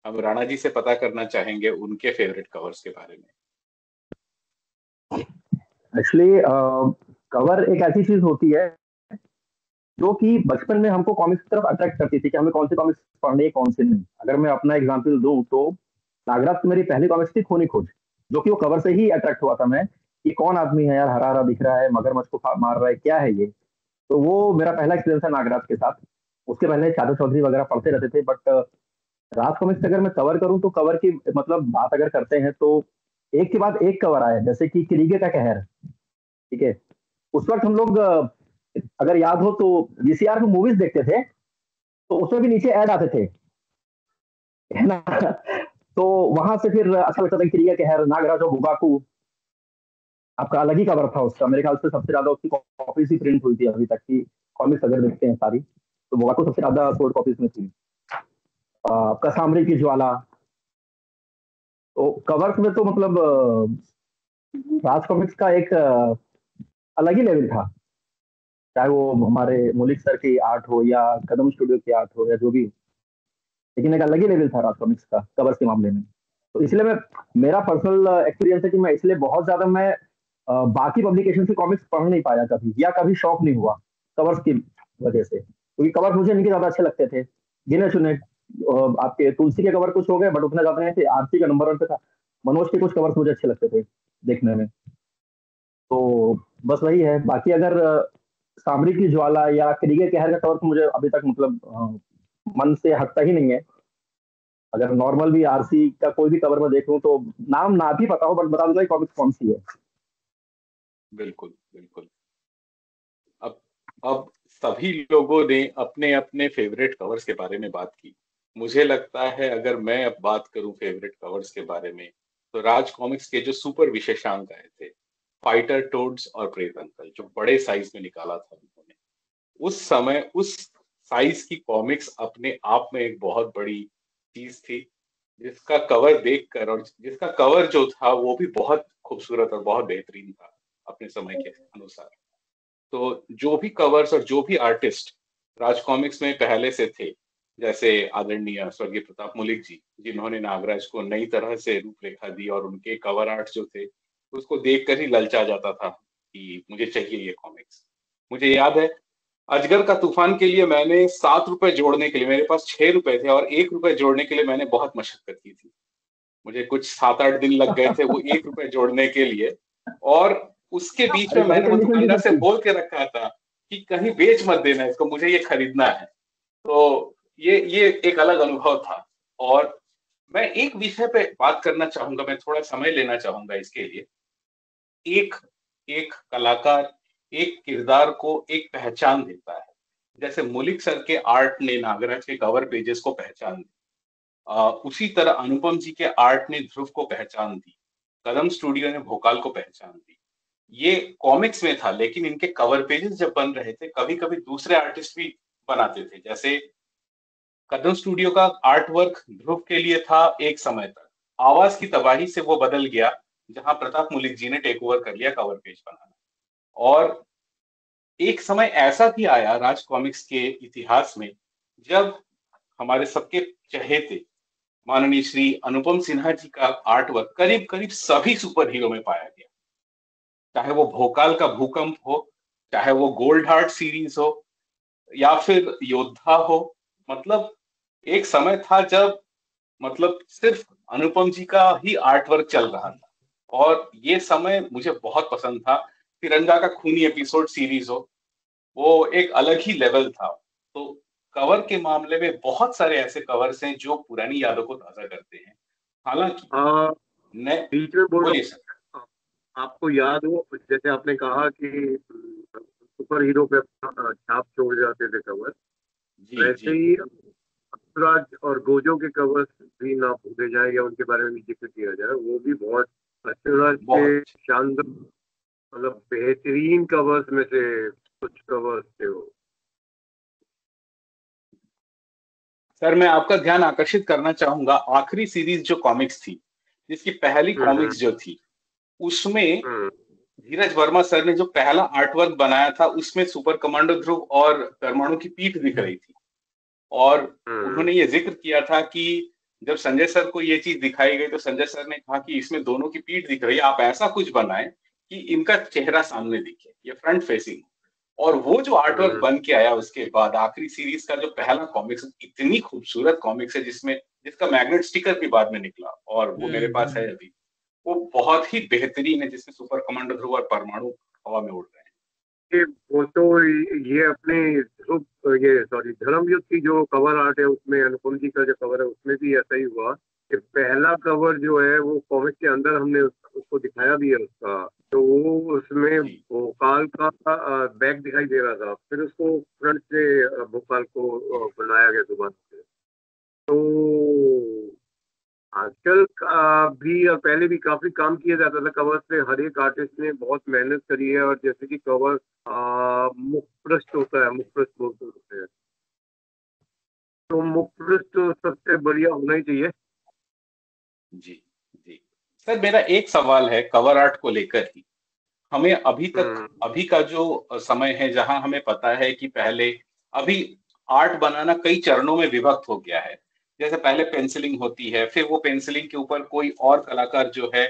हम राणा जी से पता करना चाहेंगे उनके फेवरेट कवर्स के बारे में। एक्चुअली कवर एक ऐसी चीज होती है जो कि बचपन में हमको कॉमिक्स की तरफ अट्रैक्ट करती थी कि हमें कौन से कॉमिक्स पढ़ने हैं कौन से नहीं। अगर मैं अपना एग्जांपल दूं तो नागराज की मेरी पहली कॉमिक्स थी खूनी खोज, जो कि वो कवर से ही अट्रैक्ट हुआ था मैं कि कौन आदमी है यार, हरा हरा दिख रहा है, मगरमच्छ को मार रहा है, क्या है ये। तो वो मेरा पहला एक्सपीरियंस है नागराज के साथ। उसके पहले चादर चौधरी वगैरह पढ़ते रहते थे, बट राज कॉमिक्स अगर मैं कवर करूं तो कवर की मतलब बात अगर करते हैं तो एक के बाद एक कवर आया, जैसे कि क्रीगे का कहर। ठीक है, उस वक्त हम लोग अगर याद हो तो वीसीआर में मूवीज देखते थे, तो उसमें भी नीचे ऐड आते थे, है ना। तो वहां से फिर अच्छा लगता था कि क्रीगे कहर, नागराज और बुगाकू। आपका अलग ही कवर था उसका, मेरे ख्याल से सबसे ज्यादा उसकी कॉपीज ही प्रिंट हुई थी अभी तक की कॉमिक्स अगर देखते हैं सारी, तो बुगाकू सबसे ज्यादा सोल्ड कॉपीज में थी। आपका सामरी की ज्वाला। तो कवर्स में तो मतलब राज कॉमिक्स का एक अलग ही लेवल था, चाहे वो हमारे मौलिक सर की आर्ट हो या कदम स्टूडियो की आर्ट हो या जो भी हो। लेकिन एक अलग ही लेवल था राज कॉमिक्स का कवर्स के मामले में। तो इसलिए मैं, मेरा पर्सनल एक्सपीरियंस है कि मैं इसलिए बहुत ज्यादा मैं बाकी पब्लिकेशन से कॉमिक्स पढ़ नहीं पाया कभी, या कभी शौक नहीं हुआ कवर्स की वजह से, क्योंकि कवर्स मुझे इनके ज्यादा अच्छे लगते थे। गिने चुने आपके तुलसी के कवर कुछ हो गए, बट उतना ज्यादा नहीं थे। आरती का नंबर 1 पे था। मनोज के कुछ कवर्स मुझे अच्छे लगते थे देखने में। तो बस वही है। बाकी अगर सामरी की ज्वाला या क्रीगे कहर का कवर तो मुझे अभी तक मतलब मन से हटता ही नहीं है। अगर नॉर्मल भी आरसी का कोई भी कवर में देख लूं तो नाम ना भी पता हो, बट बता दूंगा कॉमिक्स कौन सी है। बिल्कुल बिल्कुल। अब सभी लोगों ने अपने अपने फेवरेट कवर्स के बारे में बात की। मुझे लगता है अगर मैं अब बात करूं फेवरेट कवर्स के बारे में, तो राज कॉमिक्स के जो सुपर विशेषांक आए थे, फाइटर टोड्स और प्रेत अंकल, जो बड़े साइज में निकाला था उन्होंने, उस समय उस साइज की कॉमिक्स अपने आप में एक बहुत बड़ी चीज थी। जिसका कवर देखकर, और जिसका कवर जो था वो भी बहुत खूबसूरत और बहुत बेहतरीन था अपने समय के अनुसार। तो जो भी कवर्स और जो भी आर्टिस्ट राज कॉमिक्स में पहले से थे, जैसे आदरणीय स्वर्गीय प्रताप मलिक जी, जिन्होंने नागराज को नई तरह से रूपरेखा दी, और उनके कवर आर्ट जो थे उसको देखकर ही ललचा जाता था कि मुझे चाहिए ये कॉमिक्स। मुझे याद है अजगर का तूफान के लिए मैंने 7 रुपए जोड़ने के लिए, मेरे पास 6 रुपए थे और 1 रुपए जोड़ने के लिए मैंने बहुत मशक्कत की थी। मुझे कुछ 7-8 दिन लग गए थे वो 1 रुपए जोड़ने के लिए। और उसके बीच अरे में वही मैंने वो कंडीशन थी दुकानदार से सबकी। बोल के रखा था कि कहीं बेच मत देना इसको, मुझे ये खरीदना है। तो ये एक अलग अनुभव था। और मैं एक विषय पे बात करना चाहूंगा, मैं थोड़ा समय लेना चाहूंगा इसके लिए। एक एक कलाकार एक किरदार को एक पहचान देता है। जैसे मलिक सर के आर्ट ने नागराज के कवर पेजेस को पहचान दी, उसी तरह अनुपम जी के आर्ट ने ध्रुव को पहचान दी, कदम स्टूडियो ने भोकाल को पहचान दी। ये कॉमिक्स में था, लेकिन इनके कवर पेजेस जब बन रहे थे कभी कभी दूसरे आर्टिस्ट भी बनाते थे। जैसे कदम स्टूडियो का आर्ट वर्क ध्रुव के लिए था एक समय तक, आवाज की तबाही से वो बदल गया, जहां प्रताप मलिक जी ने टेक ओवर कर लिया कवर पेज बनाना। और एक समय ऐसा भी आया राज कॉमिक्स के इतिहास में जब हमारे सबके चहेते माननीय श्री अनुपम सिन्हा जी का आर्ट वर्क करीब करीब सभी सुपर हीरो में पाया गया, चाहे वो भोकाल का भूकंप हो, चाहे वो गोल्ड हार्ट सीरीज हो, या फिर योद्धा हो। मतलब एक समय था जब मतलब सिर्फ अनुपम जी का ही आर्ट वर्क चल रहा था, और ये समय मुझे बहुत पसंद था। तिरंगा का खूनी एपिसोड सीरीज हो, वो एक अलग ही लेवल था। तो कवर के मामले में बहुत सारे ऐसे कवर्स हैं जो पुरानी यादों को ताजा करते हैं। हालांकि बीच में बोल बोलिए सर। रहा हूँ, आपको याद हो जैसे आपने कहा कि सुपर हीरो पे छाप छोड़ जाते थे कवर, जी वैसे जी ही अक्षराज और गोजो के कवर्स भी ना भूले जाए या उनके बारे में भी जिक्र किया जाए। वो भी बहुत अक्षराज के बहुत शानदार मतलब बेहतरीन कवर्स में से कुछ कवर्स थे वो। सर, मैं आपका ध्यान आकर्षित करना चाहूंगा, आखिरी सीरीज जो कॉमिक्स थी, जिसकी पहली कॉमिक्स जो थी, उसमें धीरज वर्मा सर ने जो पहला आर्ट वर्क बनाया था, उसमें सुपर कमांडो ध्रुव और परमाणु की पीठ दिख रही थी। और उन्होंने ये जिक्र किया था कि जब संजय सर को ये चीज दिखाई गई तो संजय सर ने कहा कि इसमें दोनों की पीठ दिख रही है, आप ऐसा कुछ बनाएं कि इनका चेहरा सामने दिखे, ये फ्रंट फेसिंग। और वो जो आर्टवर्क बन के आया उसके बाद आखिरी सीरीज का जो पहला कॉमिक्स, इतनी खूबसूरत कॉमिक्स है जिसमें जिसका मैग्नेट स्टिकर भी बाद में निकला और वो मेरे पास है अभी। वो बहुत ही बेहतरीन है, जिसमें सुपर कमांडो ध्रुव और परमाणु हवा में उड़ रहे हैं। वो तो ये अपने ये सॉरी धर्मयुद्ध की जो कवर आर्ट है उसमें अनुपम जी का जो कवर है उसमें भी ऐसा ही हुआ कि पहला कवर जो है वो कॉमिक के अंदर हमने उसको दिखाया भी है उसका, तो वो उसमें भोपाल का बैग दिखाई दे रहा था, फिर उसको फ्रंट से भोपाल को बनाया गया दोबारा से। तो आजकल भी और पहले भी काफी काम किया जाता था कवर पे, हर एक आर्टिस्ट ने बहुत मेहनत करी है। और जैसे कि कवर मुखपृष्ठ होता है, मुखपृष्ठ बोलते होते हैं, तो मुखपृष्ठ सबसे बढ़िया होना ही चाहिए। जी जी सर, मेरा एक सवाल है कवर आर्ट को लेकर ही। हमें अभी तक अभी का जो समय है जहां हमें पता है कि पहले अभी आर्ट बनाना कई चरणों में विभक्त हो गया है। जैसे पहले पेंसिलिंग होती है, फिर वो पेंसिलिंग के ऊपर कोई और कलाकार जो है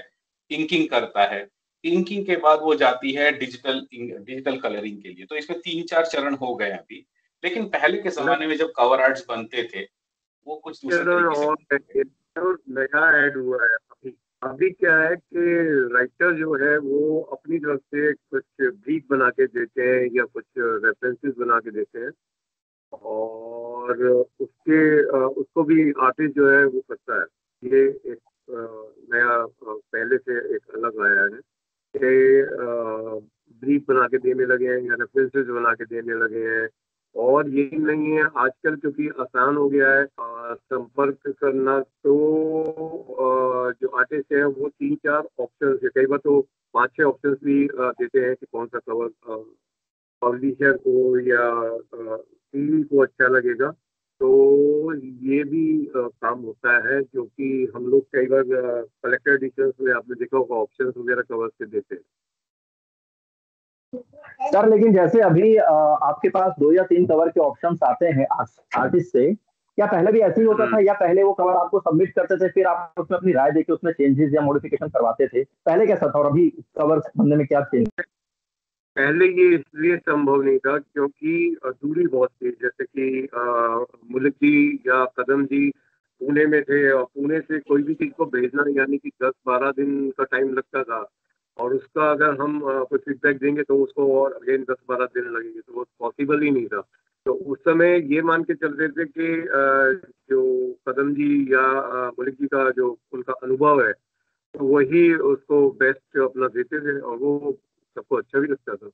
इंकिंग करता है, इंकिंग के बाद वो जाती है डिजिटल कलरिंग के लिए। तो इसमें 3-4 चरण हो गए अभी। लेकिन पहले के जमाने में जब कवर आर्ट्स बनते थे वो कुछ दूसरे तरीके से बनते थे। और नया ऐड हुआ है अभी। अभी क्या है कि राइटर जो है वो अपनी तरफ से कुछ ब्रीफ बना के देते हैं या कुछ रेफरेंसेस बना के देते हैं, और उसको भी आर्टिस्ट जो है वो करता है। ये एक नया पहले से एक अलग आया है कि ब्रीफ बना के देने लगे हैं या रेफरेंसेस बना के देने लगे हैं। और यही नहीं है, आजकल क्योंकि आसान हो गया है संपर्क करना, तो जो आर्टिस्ट है वो 3-4 ऑप्शन है, कई बार तो 5-6 ऑप्शन भी देते हैं कि कौन सा कवर पब्लिशर को या टीवी को अच्छा लगेगा। तो ये भी काम होता है, जो कि हम लोग कई बार कलेक्टर एडिशंस में आपने देखा होगा ऑप्शंस वगैरह कवर से देते हैं। सर लेकिन जैसे अभी आपके पास 2 या 3 कवर के ऑप्शंस आते हैं आर्टिस्ट से, क्या पहले भी ऐसे ही होता था या पहले वो कवर आपको सबमिट करते थे फिर आप उसमें अपनी राय देके उसमें चेंजेस या मॉडिफिकेशन करवाते थे? पहले कैसा था और अभी कवर बनने में क्या चेंज? पहले ये इसलिए संभव नहीं था क्योंकि दूरी बहुत थी। जैसे कि मुल्क जी या कदम जी पुणे में थे, और पुणे से कोई भी चीज को भेजना यानी कि 10-12 दिन का टाइम लगता था, और उसका अगर हम कुछ फीडबैक देंगे तो उसको और अगेन 10-12 दिन लगेंगे, तो वो पॉसिबल ही नहीं था। तो उस समय ये मान के चल रहे थे कि जो कदम जी या मुल्क जी का जो उनका अनुभव है तो वही उसको बेस्ट अपना देते थे, और वो सबको अच्छा भी लगता था।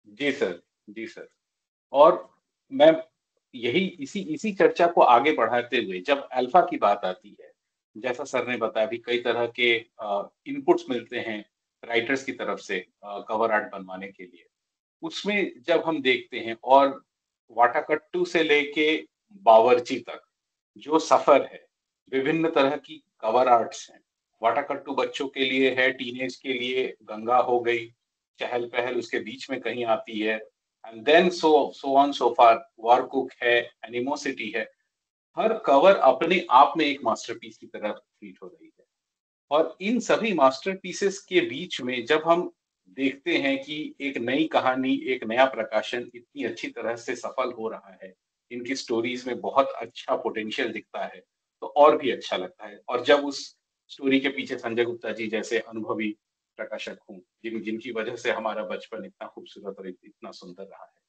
जी सर, जी सर। और मैं यही इसी इसी चर्चा को आगे बढ़ाते हुए जब अल्फा की बात आती है, जैसा सर ने बताया अभी कई तरह के इनपुट्स मिलते हैं राइटर्स की तरफ से कवर आर्ट बनवाने के लिए। उसमें जब हम देखते हैं और वाटाकट्टू से लेके बावर्ची तक जो सफर है, विभिन्न तरह की कवर आर्ट्स हैं। वाटाकट्टू बच्चों के लिए है, टीनेज के लिए गंगा हो गई, चहल पहल उसके बीच में कहीं आती है। And then so on so far, war cook है, एनिमोसिटी है, हर कवर अपने आप में एक मास्टरपीस की तरह ट्रीट हो रही है। और इन सभी मास्टरपीसेस के बीच में जब हम देखते हैं कि एक नई कहानी, एक नया प्रकाशन इतनी अच्छी तरह से सफल हो रहा है, इनकी स्टोरीज में बहुत अच्छा पोटेंशियल दिखता है, तो और भी अच्छा लगता है। और जब उस स्टोरी के पीछे संजय गुप्ता जी जैसे अनुभवी प्रकाशक हों, जिनकी वजह से हमारा बचपन इतना खूबसूरत और इतना सुंदर रहा है।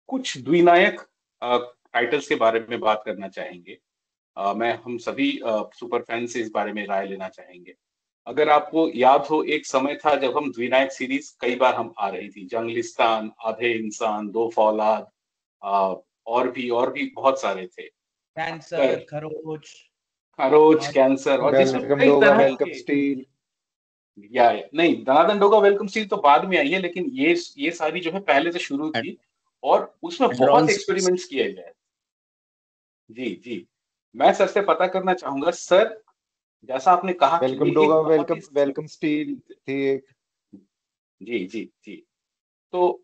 कुछ द्विनायक टाइटल्स के बारे में बात करना चाहेंगे। मैं हम सभी सुपर फैन से इस बारे में राय लेना चाहेंगे। अगर आपको याद हो, एक समय था जब हम द्विनायक सीरीज कई बार हम आ रही थी, जंगलिस्तान, आधे इंसान, दो फौलाद, और भी बहुत सारे थे, कैंसर, खरोच, खरोच, और कैंसर, और जिसमें वेलकम कई डोगा, तरह वेलकम के, स्टील। नहीं, दनादन डोगा, वेलकम स्टील तो बाद में आई है, लेकिन ये सारी जो है पहले से शुरू थी और उसमें बहुत एडवांस एक्सपेरिमेंट्स किए गए। जी जी, मैं सर से पता करना चाहूंगा सर, जैसा आपने कहा कि वेलकम ये डोगा, एक बहुत ही, वेलकम स्टील थी एक। जी जी जी, तो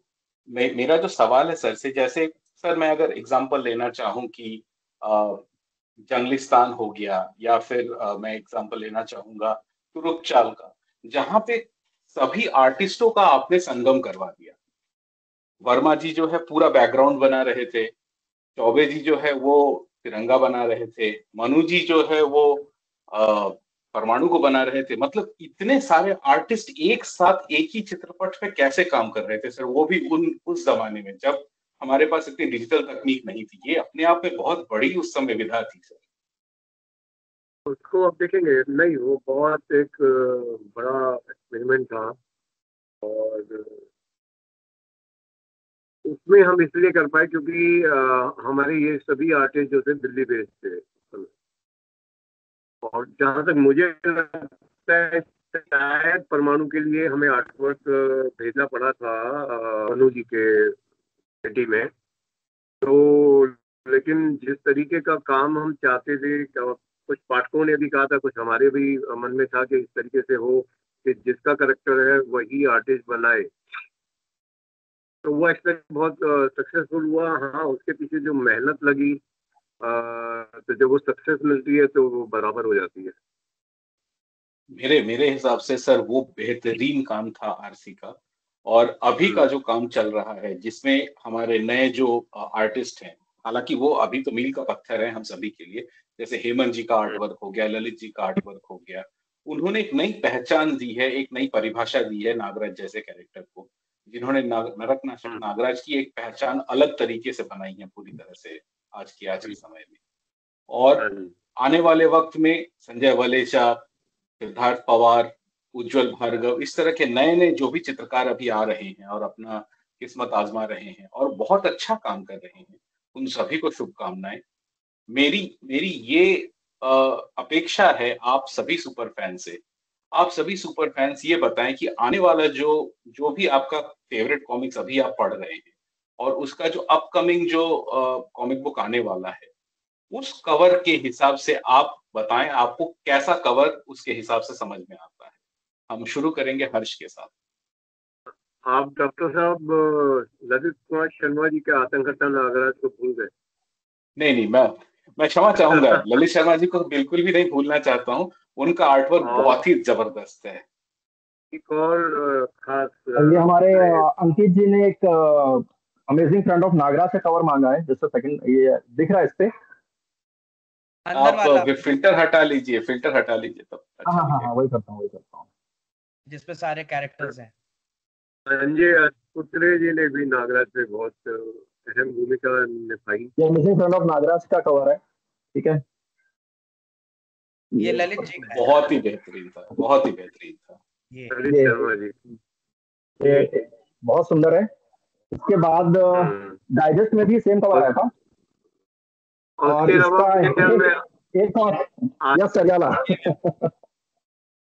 मेरा जो सवाल है सर से, जैसे सर मैं अगर एग्जांपल लेना चाहूं कि जंगलिस्तान हो गया, या फिर मैं एग्जांपल लेना चाहूंगा तुरुप चाल का, जहां पे सभी आर्टिस्टों का आपने संगम करवा दिया। वर्मा जी जो है पूरा बैकग्राउंड बना रहे थे, चौबे जी जो है वो तिरंगा बना रहे थे, मनु जी जो है वो अ, परमाणु को बना रहे थे। मतलब इतने सारे आर्टिस्ट एक साथ एक ही चित्रपट पे कैसे काम कर रहे थे सर, वो भी उस जमाने में जब हमारे पास इतनी डिजिटल तकनीक नहीं थी। ये अपने आप में बहुत बड़ी उस समय विधा थी सर। उसको आप देखेंगे नहीं, वो बहुत एक बड़ा एक्सपेरिमेंट था। और उसमें हम इसलिए कर पाए क्योंकि हमारे ये सभी आर्टिस्ट जो थे दिल्ली बेस्ड थे। और जहाँ तक मुझे लगता है शायद परमाणु के लिए हमें आर्टवर्क भेजना पड़ा था मनु जी के सिटी में। तो लेकिन जिस तरीके का काम हम चाहते थे, कुछ पाठकों ने भी कहा था, कुछ हमारे भी मन में था कि इस तरीके से हो कि जिसका करेक्टर है वही आर्टिस्ट बनाए। तो वो एक्सपेरिमेंट बहुत सक्सेसफुल हुआ। हाँ, उसके पीछे जो मेहनत लगी, तो जब वो सक्सेस मिलती है तो वो बराबर हो जाती है। मेरे हिसाब से सर वो बेहतरीन काम था आरसी का। और अभी का जो काम चल रहा है, जिसमें हमारे नए जो आर्टिस्ट हैं, हालांकि वो अभी तो मील का पत्थर है हम सभी के लिए, जैसे हेमंत जी का आर्ट वर्क हो गया, ललित जी का आर्ट वर्क हो गया, उन्होंने एक नई पहचान दी है, एक नई परिभाषा दी है नागराज जैसे कैरेक्टर को, जिन्होंने नरक नाशक नागराज की एक पहचान अलग तरीके से बनाई है पूरी तरह से आज के समय में। और आने वाले वक्त में संजय वलेचा, सिद्धार्थ पवार, उज्जवल भार्गव, इस तरह के नए नए जो भी चित्रकार अभी आ रहे हैं और अपना किस्मत आजमा रहे हैं और बहुत अच्छा काम कर रहे हैं, उन सभी को शुभकामनाएं। मेरी मेरी ये अपेक्षा है आप सभी सुपर फैन से, आप सभी सुपर फैंस ये बताएं कि आने वाला जो जो भी आपका फेवरेट कॉमिक्स अभी आप पढ़ रहे हैं और उसका जो अपकमिंग जो कॉमिक बुक आने वाला है, उस कवर के हिसाब से आप बताएं आपको कैसा कवर उसके हिसाब से समझ में आता है। हम शुरू करेंगे हर्ष के साथ। आप डॉक्टर साहब ललित कुमार शर्मा जी के आतंकता नागराज को भूल गए। नहीं, मैं क्षमा चाहूंगा, ललित शर्मा जी को बिल्कुल भी नहीं भूलना चाहता हूँ, उनका आर्टवर्क बहुत ही जबरदस्त है। एक और खास, ये हमारे अंकित जी ने एक अमेजिंग फ्रेंड ऑफ नागराज का कवर मांगा है, जैसे सेकंड ये दिख रहा है इस पे। अंदर वाला आप फिल्टर हटा लीजिए, फिल्टर हटा लीजिए तब अच्छा हाँ दिखेगा। वही करता हूँ। जिसपे सारे कैरेक्टर्स हैं। संजय अस्तपुत्रे जी ने भी नागराज पे बहुत अहम भूमिका निभाई। ये अमेजिंग फ्रेंड ऑफ नागराज का कवर है, ठीक है। ये ललित जी का है। बहुत ही बेहतरीन था, बहुत ही बेहतरीन था। ललित शर्मा जी ये बहुत सुंदर है। इसके बाद डाइजेस्ट में भी सेम कवर आया था। और इसका एक और यस सर जाला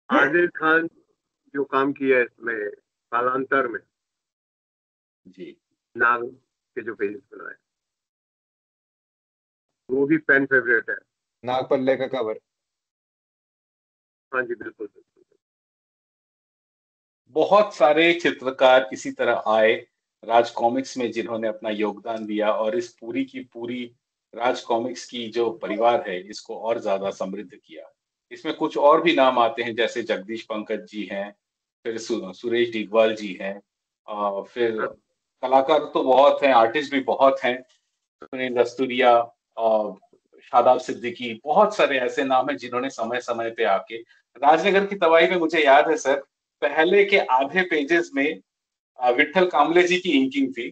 आदिल खान जो काम किया है इसमें कालांतर में जी, नाग के जो पेजेस बनाए, वो भी फैन फेवरेट है। नागपल्ले का कवर। हाँ जी, बिल्कुल बिल्कुल। बहुत सारे चित्रकार इसी तरह आए राज कॉमिक्स में जिन्होंने अपना योगदान दिया और इस पूरी की पूरी राज कॉमिक्स की जो परिवार है इसको और ज्यादा समृद्ध किया। इसमें कुछ और भी नाम आते हैं, जैसे जगदीश पंकज जी हैं, फिर सुरेश डिगवाल जी हैं, फिर कलाकार तो बहुत हैं, आर्टिस्ट भी बहुत हैं, सुनील रस्तुरिया, शादाब सिद्दीकी, बहुत सारे ऐसे नाम हैं जिन्होंने समय समय पे आके राजनगर की तबाही में, मुझे याद है सर, पहले के आधे पेजेस में विट्ठल कांबले जी की इंकिंग थी,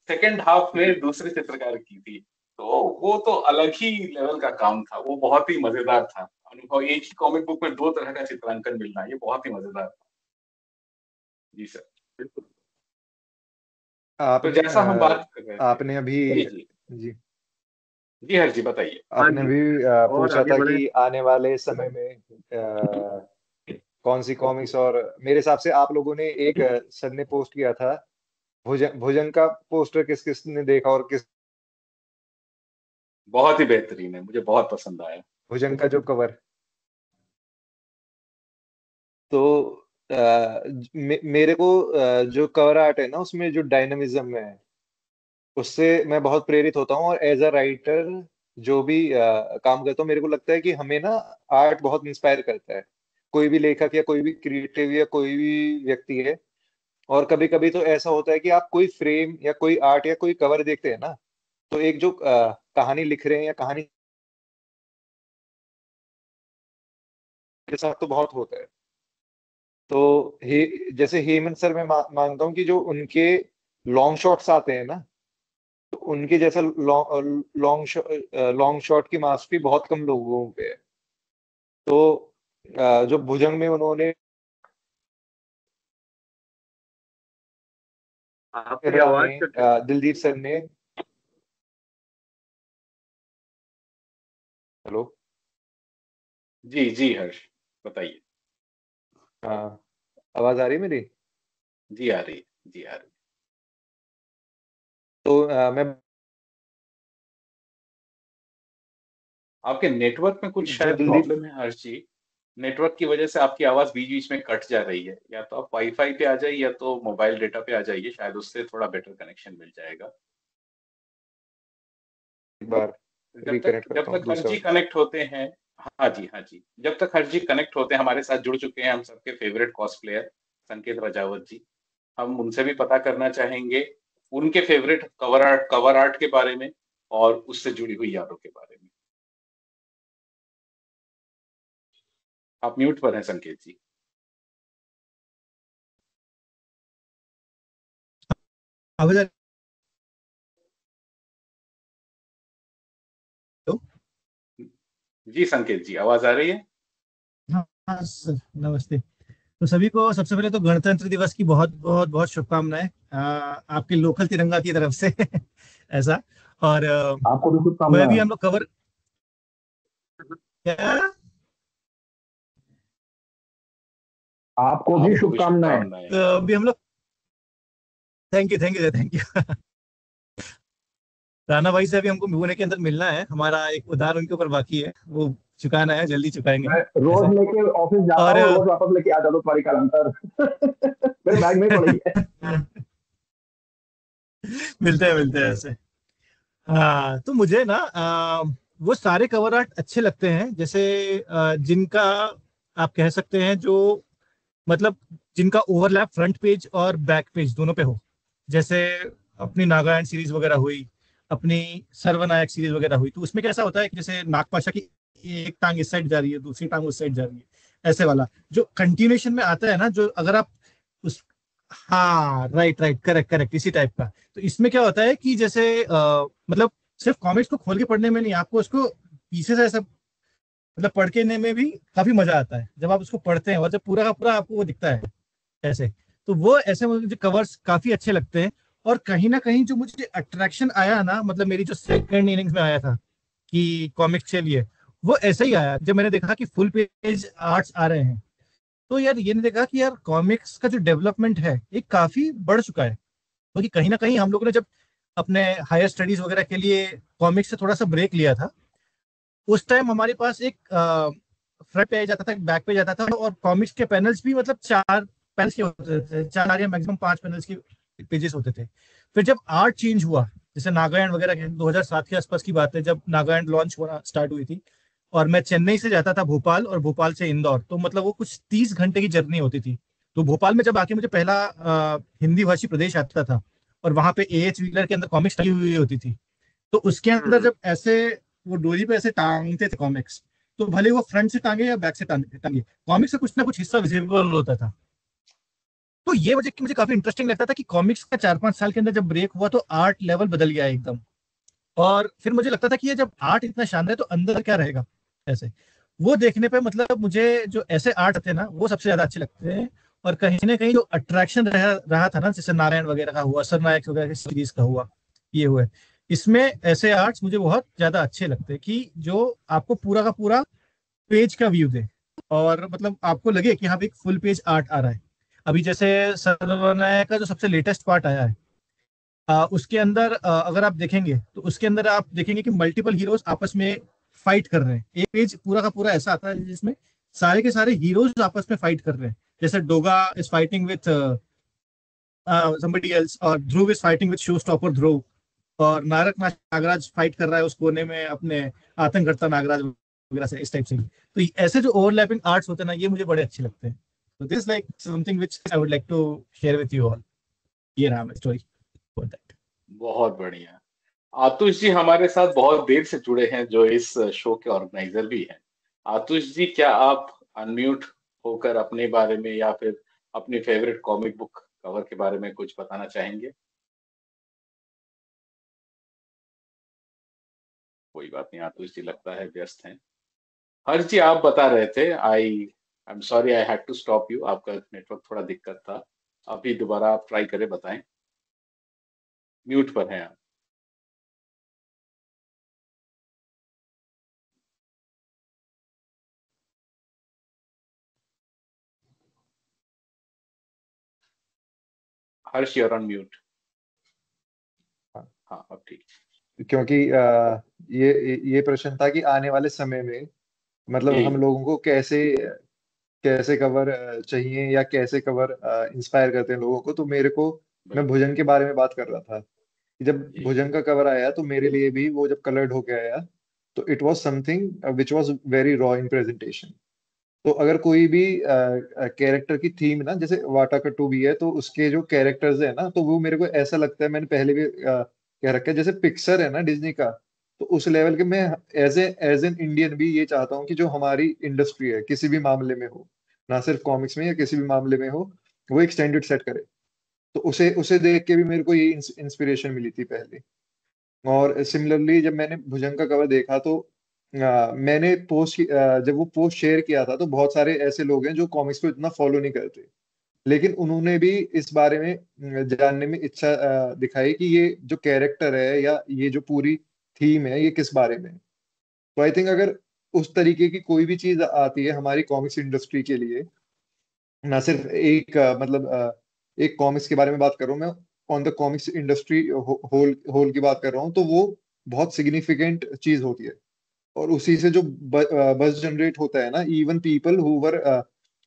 सेकंड हाफ में दूसरे चित्रकार की थी। तो वो तो अलग ही लेवल का काम था, वो बहुत ही मजेदार था अनुभव। एक ही कॉमिक बुक में दो तरह का चित्रांकन मिलना, ये बहुत ही मजेदार था। जी सर। तो आपने जैसा हम बात कर रहे थे, आपने अभी जी जी जी हर जी बताइए। आपने जी। भी और पूछा आगे था बढ़े। कि आने वाले समय में कौन सी कॉमिक्स, और मेरे हिसाब से आप लोगों ने एक सर ने पोस्ट किया था भुजंग का पोस्टर, किस किस ने देखा और किस बहुत ही बेहतरीन है, मुझे बहुत पसंद आया। भुजंग का जो कवर, तो मेरे को जो कवर आर्ट है ना उसमें जो डायनामिज्म है उससे मैं बहुत प्रेरित होता हूँ, और एज अ राइटर जो भी काम करता हूँ मेरे को लगता है कि हमें ना आर्ट बहुत इंस्पायर करता है। कोई भी लेखक या कोई भी क्रिएटिव या कोई भी व्यक्ति है, और कभी कभी तो ऐसा होता है कि आप कोई फ्रेम या कोई आर्ट या कोई कवर देखते हैं ना, तो एक जो कहानी लिख रहे हैं या कहानी के साथ तो बहुत होता है। तो जैसे हेमंत सर, मैं मानता हूँ कि जो उनके लॉन्ग शॉट्स आते हैं ना, तो उनके जैसा लॉन्ग शॉट की मास्टरी बहुत कम लोगों पे है। तो जो भुजंग में उन्होंने आपकी आवाज में दिलदीप सर ने, हेलो जी जी हर्ष बताइए। आवाज आ रही है मेरी? जी आ रही है, जी आ रही है। तो मैं आपके नेटवर्क में कुछ जो शायद दिलदीप प्रॉब्लम है हर्ष जी। नेटवर्क की वजह से आपकी आवाज बीच बीच में कट जा रही है। या तो आप वाईफाई पे आ जाइए या तो मोबाइल डेटा पे आ जाइए, शायद उससे थोड़ा बेटर कनेक्शन मिल जाएगा। एक बार रिकनेक्ट जब करता हूँ तक हर्ष दूसरा। जी कनेक्ट होते हैं, हाँ जी हाँ जी, जब तक हर्ष जी कनेक्ट होते हैं, हमारे साथ जुड़ चुके हैं हम सबके फेवरेट कॉस्प्लेयर संकेत राजावत जी। हम उनसे भी पता करना चाहेंगे उनके फेवरेट कवर आर्ट के बारे में और उससे जुड़ी हुई यादों के बारे में। आप म्यूट पर हैं संकेत जी। आवाज आ- हेलो? जी संकेत जी, आवाज आ रही है? हाँ हाँ, सर नमस्ते। तो सभी को सबसे पहले तो गणतंत्र दिवस की बहुत बहुत बहुत शुभकामनाएं, आपके लोकल तिरंगा की तरफ से ऐसा। और आपको भी मैं भी शुभकामनाएं। हम लोग कवर क्या। आपको भी आपको भी शुभकामनाएं। शुभकामनाएं। तो अभी हम लोग thank you thank you thank you. Rana भाई से अभी हमको मुंह के अंदर मिलना है, हमारा एक उधार उनके ऊपर बाकी है, वो चुकाना है, जल्दी चुकाएंगे मैं हम रोज ऐसा। लेके ऑफिस जाता और हूँ, रोज वापस लेके आ जाता हूँ तुम्हारी कालांतर। मेरे बैग में पड़ी है। मिलते हैं ऐसे। हाँ तो मुझे ना वो सारे कवर आर्ट अच्छे लगते हैं, जैसे जिनका आप कह सकते हैं जो मतलब जिनका ओवरलैप फ्रंट पेज और बैक पेज दोनों पे हो। जैसे अपनी नागालैंड सीरीज वगैरह हुई, अपनी सर्वनायक सीरीज वगैरह हुई, तो उसमें कैसा होता है कि जैसे नागपाशा की एक टांग इस साइड जा रही है, दूसरी टांग उस साइड जा रही है, ऐसे वाला जो कंटिन्यूएशन में आता है ना, जो अगर आप उस हाँ राइट राइट करेक्ट करेक्ट इसी टाइप का। तो इसमें क्या होता है कि जैसे मतलब सिर्फ कॉमिक्स को खोल के पढ़ने में नहीं, आपको उसको पीसेस ऐसा मतलब पढ़ के में भी काफी मजा आता है जब आप उसको पढ़ते हैं, और जब पूरा का पूरा आपको वो दिखता है ऐसे। तो वो ऐसे मुझे कवर्स काफी अच्छे लगते हैं। और कहीं ना कहीं जो मुझे अट्रैक्शन आया ना, मतलब मेरी जो सेकंड इनिंग्स में आया था कि कॉमिक्स चलिए, वो ऐसे ही आया जब मैंने देखा कि फुल पेज आर्ट्स आ रहे हैं। तो यार ये नहीं देखा कि यार कॉमिक्स का जो डेवलपमेंट है ये काफी बढ़ चुका है, क्योंकि कहीं ना कहीं हम लोगों ने जब अपने हायर स्टडीज वगैरह के लिए कॉमिक्स से थोड़ा सा ब्रेक लिया था, उस टाइम हमारे पास एक फ्रंट पेज आता था, बैक पेज आता था, और कॉमिक्स के पैनल्स भी मतलब 4 पैनल्स के होते थे, 4 या मैक्सिमम 5 पैनल्स के पेजेस होते थे। फिर जब आर्ट चेंज हुआ, जैसे नागालैंड वगैरह के 2007 के आसपास की बात है, जब नागालैंड लॉन्च होना स्टार्ट हुई थी, और मैं चेन्नई से जाता था भोपाल, और भोपाल से इंदौर, तो मतलब वो कुछ 30 घंटे की जर्नी होती थी। तो भोपाल में जब आके मुझे पहला हिंदी भाषी प्रदेश आता था, और वहां पे एएच व्हीलर के अंदर कॉमिक्स टंगी हुई होती थी, तो उसके अंदर जब ऐसे वो डोरी पे ऐसे टांगते थे कॉमिक्स, तो भले वो फ्रंट से टांगे या बैक से टांगे, कॉमिक्स का कुछ ना कुछ हिस्सा विजिबल होता था। तो ये वजह कि मुझे काफी इंटरेस्टिंग लगता था कि कॉमिक्स का 4-5 साल के अंदर जब ब्रेक हुआ, तो आर्ट लेवल बदल गया एकदम। और फिर मुझे लगता था कि ये जब आर्ट इतना शानदार है, तो अंदर क्या रहेगा ऐसे। वो देखने पे मतलब मुझे जो ऐसे आर्ट थे ना, वो सबसे ज्यादा अच्छे लगते हैं। और कहीं ना कहीं जो अट्रैक्शन रहा था ना, जैसे नारायण वगैरह का हुआ, सरनायक वगैरह की सीरीज का हुआ, ये हुआ, इसमें ऐसे आर्ट्स मुझे बहुत ज्यादा अच्छे लगते हैं कि जो आपको पूरा का पूरा पेज का व्यू दे, और मतलब आपको लगे कि हाँ एक फुल पेज आर्ट आ रहा है। अभी जैसे सर्वनायक का जो सबसे लेटेस्ट पार्ट आया है, उसके अंदर अगर आप देखेंगे, तो उसके अंदर आप देखेंगे कि मल्टीपल हीरोज आपस में फाइट कर रहे हैं। एक पेज पूरा का पूरा ऐसा आता है जिसमें सारे के सारे हीरोज आपस में फाइट कर रहे हैं। जैसे Doga is fighting with somebody else, और Dhruva is fighting with show stopper Dhruva, और नागराज फाइट कर रहा है उस कोने में अपने आतंककर्ता नागराज वगैरह से, इस टाइप से। तो ऐसे जो ओवरलैपिंग आर्ट्स होते हैं ना, ये मुझे बड़े अच्छे लगते हैं। तो this like something which I would like to share with you all. ये रहा मेरी स्टोरी फॉर दैट। बहुत बढ़िया। आतुष जी हमारे साथ बहुत देर से जुड़े हैं, जो इस शो के ऑर्गेनाइजर भी हैं। आतुष जी, क्या आप अनम्यूट होकर अपने बारे में या फिर अपनी फेवरेट कॉमिक बुक कवर के बारे में कुछ बताना चाहेंगे? कोई बात नहीं, आतुष जी लगता है व्यस्त हैं। हर्ष जी, आप बता रहे थे, I am sorry, I had to stop you, आपका नेटवर्क थोड़ा दिक्कत था। अभी दोबारा आप ट्राई करें, बताएं। म्यूट पर हैं आप। हर्ष, you're on mute। हाँ, अब ठीक। क्योंकि ये प्रश्न था कि आने वाले समय में मतलब जी, हम लोगों को कैसे कैसे कवर चाहिए, या कैसे कवर इंस्पायर करते हैं लोगों को। तो मैं बिल्कुल। भुजंग के बारे में बात कर रहा था कि जब जी, भुजंग का कवर आया, तो मेरे लिए भी वो जब कलर्ड होके आया, तो it was something which was very raw in presentation. तो अगर कोई भी कैरेक्टर की थीम ना, जैसे वाटा कट्टू भी है, तो उसके जो कैरेक्टर्स है ना, तो वो मेरे को ऐसा लगता है, मैंने पहले भी कह रखा है, जैसे पिक्सर है ना डिज्नी का, तो उस लेवल के मैं एज एन इंडियन भी ये चाहता हूँ कि जो हमारी इंडस्ट्री है किसी भी मामले में हो, ना सिर्फ कॉमिक्स में या किसी भी मामले में हो, वो एक स्टैंडर्ड सेट करे। तो उसे उसे देख के भी मेरे को ये इंस्पिरेशन मिली थी पहले। और सिमिलरली जब मैंने भुजंग का कवर देखा, तो मैंने जब वो पोस्ट शेयर किया था, तो बहुत सारे ऐसे लोग हैं जो कॉमिक्स को इतना फॉलो नहीं करते, लेकिन उन्होंने भी इस बारे में जानने में इच्छा दिखाई कि ये जो कैरेक्टर है या ये जो पूरी थीम है, ये किस बारे में है। तो आई थिंक अगर उस तरीके की कोई भी चीज आती है हमारी कॉमिक्स इंडस्ट्री के लिए, ना सिर्फ एक एक कॉमिक्स के बारे में बात कर रहा हूँ मैं, on the comics industry whole whole की बात कर रहा हूँ, तो वो बहुत सिग्निफिकेंट चीज होती है। और उसी से जो बस जनरेट होता है ना, even people who were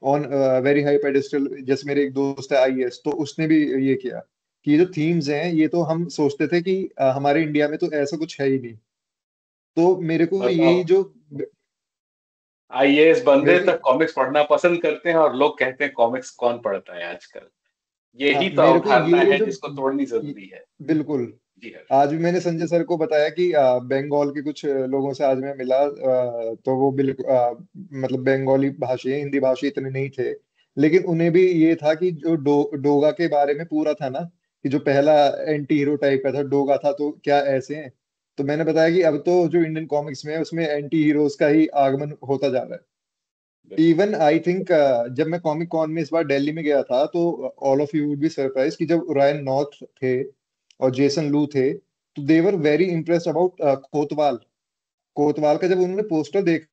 on very high pedestal, जैसे मेरे एक दोस्त है आईएएस, तो उसने भी ये किया कि ये जो थीम्स हैं, ये तो हम सोचते थे कि हमारे इंडिया में तो ऐसा कुछ है ही नहीं। तो बताओ, आईएएस बंदे मेरे को तक कॉमिक्स पढ़ना पसंद करते हैं और लोग कहते हैं कॉमिक्स कौन पढ़ता है आजकल। हाँ, यही तो मेरे को अवधारणा ये है जो जिसको तोड़नी ये- जरूरी है। बिल्कुल। जी हर्ष। आज भी मैंने संजय सर को बताया कि बंगाल के कुछ लोगों से आज मैं मिला, तो वो बिल्कुल मतलब बंगाली भाषी, हिंदी भाषी इतने नहीं थे, लेकिन उन्हें भी ये था कि जो डोगा के बारे में पूरा था ना, कि जो पहला एंटी हीरो टाइप का था डोगा था, तो क्या ऐसे हैं। तो मैंने बताया कि अब तो जो इंडियन कॉमिक्स में है, उसमें एंटी हीरोज का ही आगमन होता जा रहा है। बिल्कुल। इवन आई थिंक जब मैं कॉमिक कॉन में इस बार दिल्ली में गया था, तो all of you would be surprise कि जब रायन नॉर्थ थे और जेसन लू थे, तो दे वर वेरी इम्प्रेस्ड अबाउट कोतवाल। कोतवाल का जब उन्होंने पोस्टर देखा,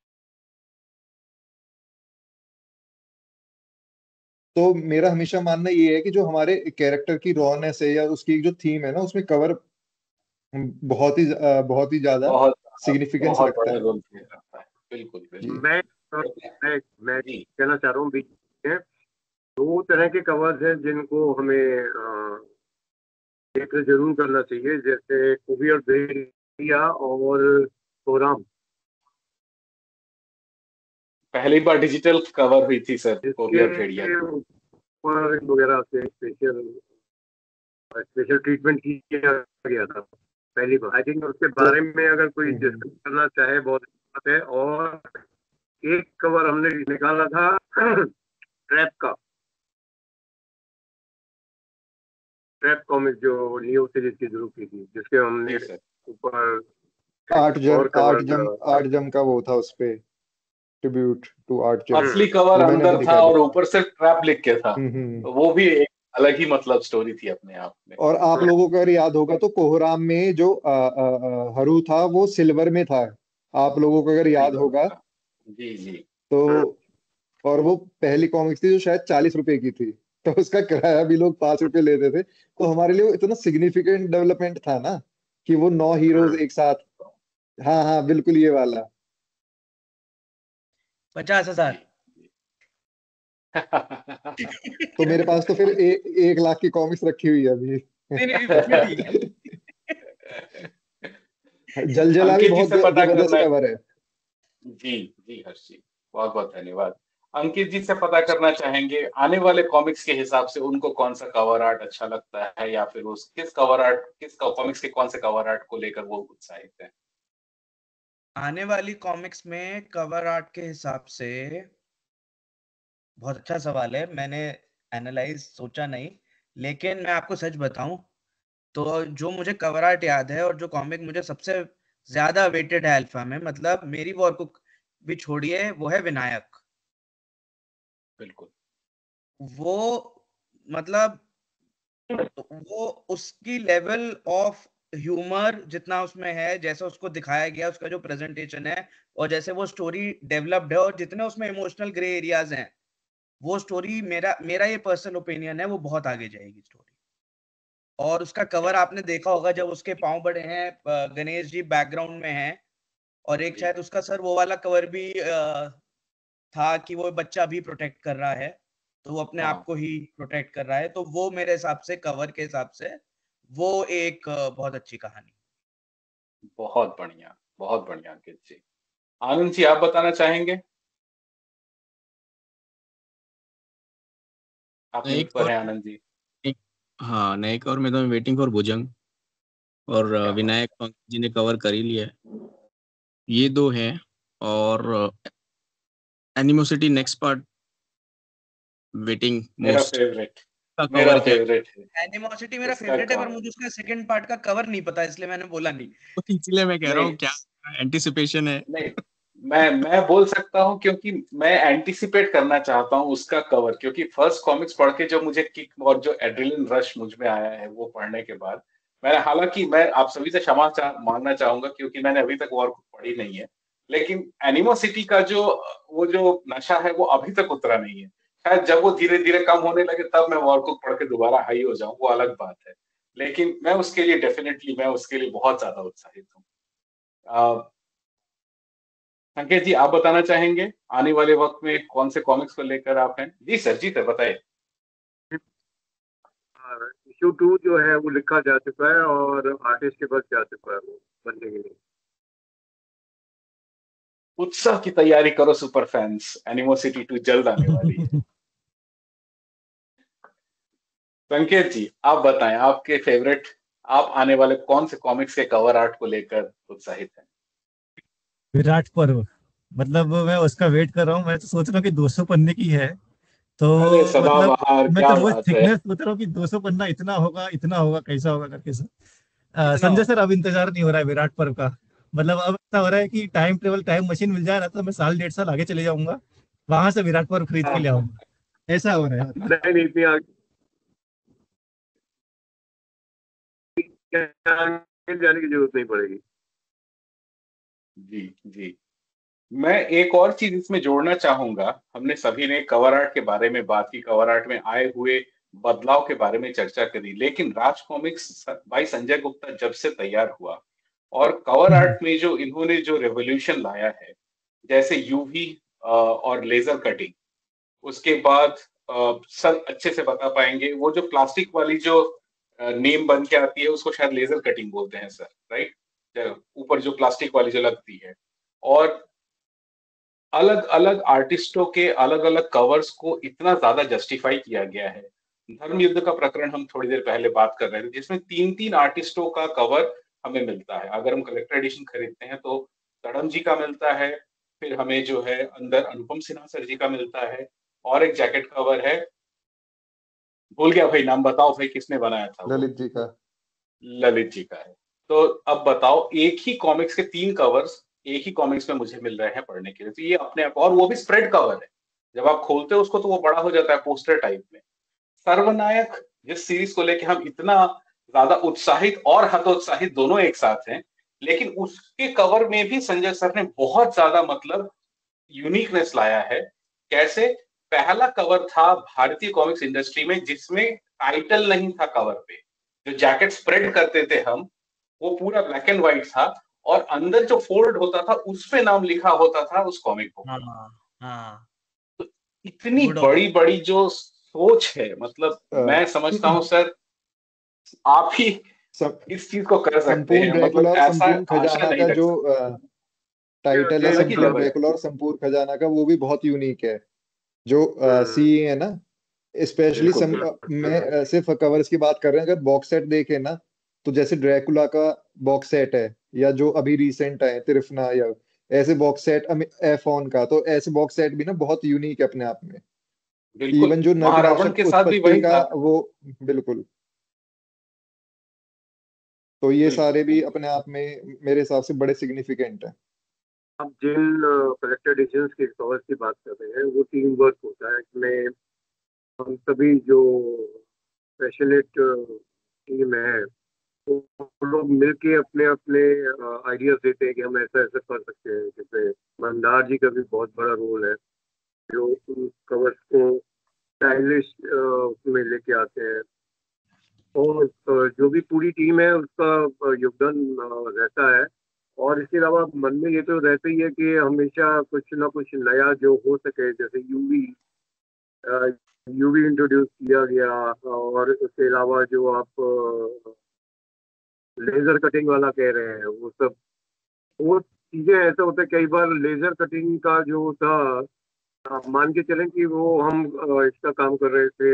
तो मेरा हमेशा मानना ये है कि जो हमारे कैरेक्टर की रॉनेस है या उसकी जो थीम है ना, उसमें कवर बहुत ही ज्यादा बहुत सिग्निफिकेंस बहुत रखता बड़ा है। रोल प्ले करता है। बिल्कुल जी। बिल्कुल। मैं जी, कहना चाह रहा हूँ बीच में, दो तरह के कवर्स हैं जिनको हमें एक जरूर करना चाहिए, जैसे कुबेर भेड़िया और कोराम। पहली बार डिजिटल कवर हुई थी सर कोबी और भेड़िया इसके की। ऊपर वगैरह से स्पेशल ट्रीटमेंट किया गया था पहली बार। आई थिंक उसके बारे में अगर कोई डिस्कस करना चाहे बहुत अच्छी बात है। और एक कवर हमने निकाला था ट्रैप कॉमिक जो नियो सीरीज की शुरू की थी, जिसके हमने जी सर। ऊपर आर्ट और कवर जम का वो था उस पे, ट्रिब्यूट टू आर्ट जम, असली कवर वो मैंने भी अंदर था दिखाया और था। ऊपर से ट्रैप लिख के था, तो वो भी एक अलग ही मतलब स्टोरी थी अपने आप में। और आप लोगों को अगर याद होगा तो कोहराम में जो हरू था वो सिल्वर में था, आप लोगों को अगर याद सिल्वर होगा का। जी जी। तो। और वो पहली कॉमिक्स थी जो शायद 40 रुपए की थी, तो उसका किराया भी लोग 5 रुपए लेते थे। तो हमारे लिए वो इतना सिग्निफिकेंट डेवलपमेंट था ना, कि वो 9 हीरोज एक साथ। हाँ हाँ बिल्कुल ये वाला। 50,000। तो मेरे पास तो फिर 1 लाख की कॉमिक्स रखी हुई है अभी। नहीं नहीं, उसमें ठीक है। जलजला भी अंकित जी बहुत से पता जबरदस्त करना। कवर है। जी जी हर्ष जी, बहुत बहुत धन्यवाद। अंकित जी से पता करना चाहेंगे आने वाले कॉमिक्स के हिसाब से उनको कौन सा कवर आर्ट अच्छा लगता है, या फिर उस किस कॉमिक्स के कौन से कवर आर्ट को लेकर वो उत्साहित है। आने वाली कॉमिक्स में कवर आर्ट के हिसाब से बहुत अच्छा सवाल है, मैंने एनालाइज सोचा नहीं, लेकिन मैं आपको सच बताऊं तो जो मुझे कवर आर्ट याद है और जो कॉमिक मुझे सबसे ज्यादा वेटेड है अल्फा में, मतलब मेरी वॉर को भी छोड़िए, वो है विनायक। बिल्कुल। वो मतलब वो उसकी लेवल ऑफ ह्यूमर जितना उसमें है, जैसे उसको दिखाया गया, उसका जो प्रेजेंटेशन है और जैसे वो स्टोरी डेवलप्ड है और जितने उसमें इमोशनल ग्रे एरियाज हैं, वो स्टोरी मेरा मेरा ये पर्सनल ओपिनियन है, वो बहुत आगे जाएगी स्टोरी। और उसका कवर आपने देखा होगा, जब उसके पांव बड़े हैं, गणेश जी बैकग्राउंड में हैं, और एक शायद उसका सर वो वाला कवर भी था कि वो बच्चा भी प्रोटेक्ट कर रहा है, तो वो अपने आप को ही प्रोटेक्ट कर रहा है, तो वो मेरे हिसाब से कवर के हिसाब से वो एक बहुत अच्छी कहानी। बहुत बढ़िया अंकित जी। आनंद जी आप बताना चाहेंगे। आप नए म्यूट पर कवर हैं आनंद जी। एक हाँ, नए कवर में तो मैं वेटिंग फॉर भुजंग और क्या बात विनायक है। पंकज जी ने कवर कर ही लिया है, ये दो हैं। और एनिमोसिटी नेक्स्ट पार्ट वेटिंग मेरा मोस्ट फेवरेट का मेरा कवर क्या है, फेवरेट है एनिमोसिटी मेरा उसका फेवरेट है, पर काम। मुझे उसका सेकंड पार्ट का कवर नहीं पता, इसलिए मैंने बोला नहीं। तो इसलिए मैं कह रहा नहीं हूँ क्या एंटिसिपेशन है। नहीं, मैं बोल सकता हूँ क्योंकि मैं एंटिसिपेट करना चाहता हूँ उसका कवर, क्योंकि फर्स्ट कॉमिक्स पढ़ के जो मुझे किक और जो एड्रेनलिन रश मुझ में आया है वो पढ़ने के बाद, मैंने, हालांकि मैं आप सभी से मांगना चाहूंगा क्योंकि मैंने अभी तक वॉर को पढ़ी नहीं है, लेकिन एनिमोसिटी का जो वो जो नशा है वो अभी तक उतरा नहीं है। शायद जब वो धीरे धीरे कम होने लगे तब मैं वॉर को पढ़ के दोबारा हाई हो जाऊं, वो अलग बात है। लेकिन मैं उसके लिए डेफिनेटली मैं उसके लिए बहुत ज्यादा उत्साहित हूँ। संकेत जी आप बताना चाहेंगे आने वाले वक्त में कौन से कॉमिक्स को लेकर आप हैं। जी सर बताइए। इशू 2 जो है वो लिखा जा चुका है और आर्टिस्ट के पास जा चुका है वो बनने के लिए। उत्साह की तैयारी करो सुपर फैंस, एनिमोसिटी 2 जल्द आने वाली है। संकेत जी आप बताएं आपके फेवरेट, आप आने वाले कौन से कॉमिक्स के कवर आर्ट को लेकर उत्साहित हैं। विराट पर्व, मतलब मैं उसका वेट कर रहा हूँ। मैं तो सोच रहा हूँ कि 200 पन्ने की है, अरे तो मतलब सदाबहार मैं क्या तो वो बात है। थिकनेस सोच रहा हूँ कि 200 पन्ना इतना होगा कैसा होगा करके सर। कितना संजय होगा? सर, अब इंतजार नहीं हो रहा है विराट पर्व का। मतलब अब ऐसा हो रहा है कि टाइम ट्रेवल टाइम मशीन मिल जाए ना, तो मैं साल 1.5 साल आगे चले जाऊंगा, वहां से विराट पर्व खरीद के ले हाँ, आऊंगा। ऐसा हो रहा है मतलब। नहीं नहीं, इतनी आगे जाने की जरूरत नहीं पड़ेगी। जी जी। मैं एक और चीज इसमें जोड़ना चाहूंगा, हमने सभी ने कवर आर्ट के बारे में बात की, कवर आर्ट में आए हुए बदलाव के बारे में चर्चा करी, लेकिन राज कॉमिक्स भाई संजय गुप्ता जब से तैयार हुआ और कवर आर्ट में जो इन्होंने जो रेवोल्यूशन लाया है, जैसे यूवी और लेजर कटिंग, उसके बाद सर अच्छे से बता पाएंगे वो जो प्लास्टिक वाली जो नेम बन के आती है, उसको शायद लेजर कटिंग बोलते हैं सर, राइट? ऊपर जो प्लास्टिक वाली जो लगती है, और अलग अलग आर्टिस्टों के अलग अलग कवर्स को इतना ज्यादा जस्टिफाई किया गया है। धर्म युद्ध का प्रकरण हम थोड़ी देर पहले बात कर रहे थे, जिसमें 3-3 आर्टिस्टों का कवर हमें मिलता है। अगर हम कलेक्टर एडिशन खरीदते हैं तो तड़म जी का मिलता है, फिर हमें जो है अंदर अनुपम सिन्हा सर जी का मिलता है, और एक जैकेट कवर है, भूल गया भाई, नाम बताओ भाई, किसने बनाया था वो? ललित जी का। ललित जी का है। तो अब बताओ, एक ही कॉमिक्स के 3 कवर्स एक ही कॉमिक्स में मुझे मिल रहे हैं पढ़ने के लिए, तो ये अपने आप, और वो भी स्प्रेड कवर है। जब आप खोलते हो उसको तो वो बड़ा हो जाता है पोस्टर टाइप में। सर्वनायक जिस सीरीज को लेके हम इतना ज्यादा उत्साहित और हतोत्साहित दोनों एक साथ हैं, लेकिन उसके कवर में भी संजय सर ने बहुत ज्यादा मतलब यूनिकनेस लाया है। कैसे? पहला कवर था भारतीय कॉमिक्स इंडस्ट्री में जिसमें टाइटल नहीं था कवर पे, जो जैकेट स्प्रेड करते थे हम, वो पूरा ब्लैक एंड व्हाइट था, और अंदर जो फोल्ड होता था उस पे नाम लिखा होता था उस कॉमिक बुक। हाँ हाँ, तो इतनी गुड बड़ी बड़ी जो सोच है, मतलब मैं समझता हूँ सर, आप ही इस चीज को कर सकते संपूर्ण हैं, मतलब ड्रैकुला और ऐसा संपूर्ण आशा खजाना नहीं का रख जो सकते। टाइटल है, अलग ही संपूर्ण लेवल है। ड्रैकुला और संपूर्ण खजाना का, वो भी बहुत यूनिक है। जो सी है ना, स्पेशली बिल्कुल बिल्कुल। मैं सिर्फ कवर्स की बात कर रहे हैं। अगर बॉक्स सेट देखे ना, तो जैसे ड्रैकुला का बॉक्स सेट है, या जो अभी रिसेंट आए त्रिफना, या ऐसे बॉक्स सेट, एफॉन का, तो ऐसे बॉक्स सेट भी ना बहुत यूनिक है अपने आप में। बिल्कुल, इवन जो महारावण नरनाशक के साथ भी उत्पत्ति वही का था। वो, बिल्कुल। तो ये बिल्कुल सारे भी बिल्कुल। अपने आप में मेरे हिसाब से बड़े सिग्निफिकेंट है। अब जिन कलेक्टेड एडिशंस के कवर्स की बात कर रहे हैं, वो टीम वर्क होता है, इसमें हम सभी जो पैशनेट टीम है, वो लोग मिलके अपने अपने आइडियाज देते हैं कि हम ऐसा ऐसा कर सकते हैं। जैसे मंदार जी का भी बहुत बड़ा रोल है, जो उन कवर्स को स्टाइलिश में लेके आते हैं। और जो भी पूरी टीम है उसका योगदान रहता है। और इसके अलावा मन में ये तो रहता ही है कि हमेशा कुछ ना कुछ नया जो हो सके, जैसे यूवी इंट्रोड्यूस किया गया। और उसके अलावा जो आप लेजर कटिंग वाला कह रहे हैं, वो सब, वो चीजें ऐसा होता है कई बार लेजर कटिंग का जो था, मान के चलें कि वो हम इसका काम कर रहे थे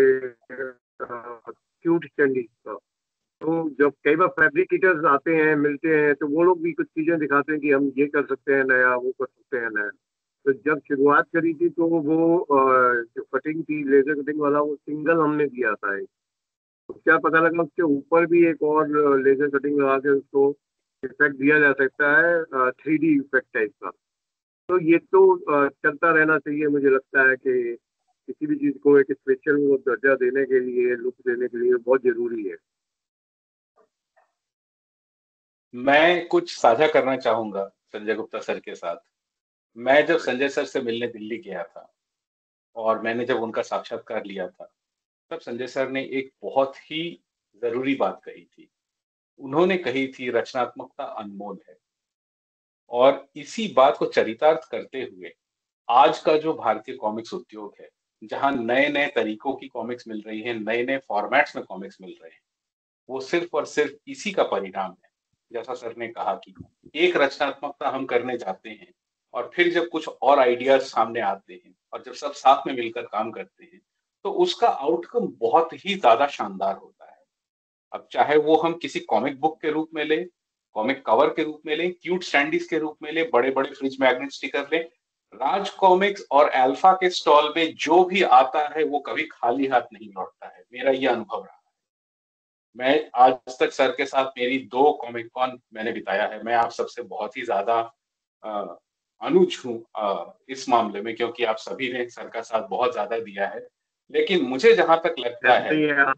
क्यूट स्टैंडीज का। तो जब कई बार फैब्रिकेटर्स आते हैं, मिलते हैं, तो वो लोग भी कुछ चीजें दिखाते हैं कि हम ये कर सकते हैं नया, वो कर सकते हैं नया। तो जब शुरुआत करी थी तो वो जो कटिंग थी लेजर कटिंग वाला, वो सिंगल हमने दिया था एक। तो क्या पता लगा उसके ऊपर भी एक और लेजर कटिंग लगा के उसको इफेक्ट दिया जा सकता है, 3D इफेक्ट टाइप का। तो ये तो चलता रहना चाहिए। मुझे लगता है कि किसी भी चीज को एक स्पेशल दर्जा देने के लिए, लुक देने के लिए बहुत जरूरी है। मैं कुछ साझा करना चाहूंगा संजय गुप्ता सर के साथ। मैं जब संजय सर से मिलने दिल्ली गया था, और मैंने जब उनका साक्षात्कार लिया था, तब संजय सर ने एक बहुत ही जरूरी बात कही थी। उन्होंने कही थी, रचनात्मकता अनमोल है। और इसी बात को चरितार्थ करते हुए आज का जो भारतीय कॉमिक्स उद्योग है, जहां नए नए तरीकों की कॉमिक्स मिल रही है, नए नए फॉर्मेट्स में कॉमिक्स मिल रहे हैं, वो सिर्फ और सिर्फ इसी का परिणाम है। जैसा सर ने कहा कि एक रचनात्मकता हम करने जाते हैं, और फिर जब कुछ और आइडियाज सामने आते हैं, और जब सब साथ में मिलकर काम करते हैं, तो उसका आउटकम बहुत ही ज्यादा शानदार होता है। अब चाहे वो हम किसी कॉमिक बुक के रूप में लें, कॉमिक कवर के रूप में लें, क्यूट स्टैंडीज के रूप में लें, बड़े बड़े फ्रिज मैग्नेट स्टिकर लें, राज कॉमिक्स और अल्फा के स्टॉल में जो भी आता है वो कभी खाली हाथ नहीं लौटता है। मेरा ये अनुभव रहा। मैं आज तक सर के साथ मेरी 2 कॉमिक कॉन मैंने बिताया है। मैं आप सबसे बहुत ही ज्यादा अ, अनुज हूँ इस मामले में, क्योंकि आप सभी ने सर का साथ बहुत ज्यादा दिया है। लेकिन मुझे जहां तक लगता ऐसे है, ही है।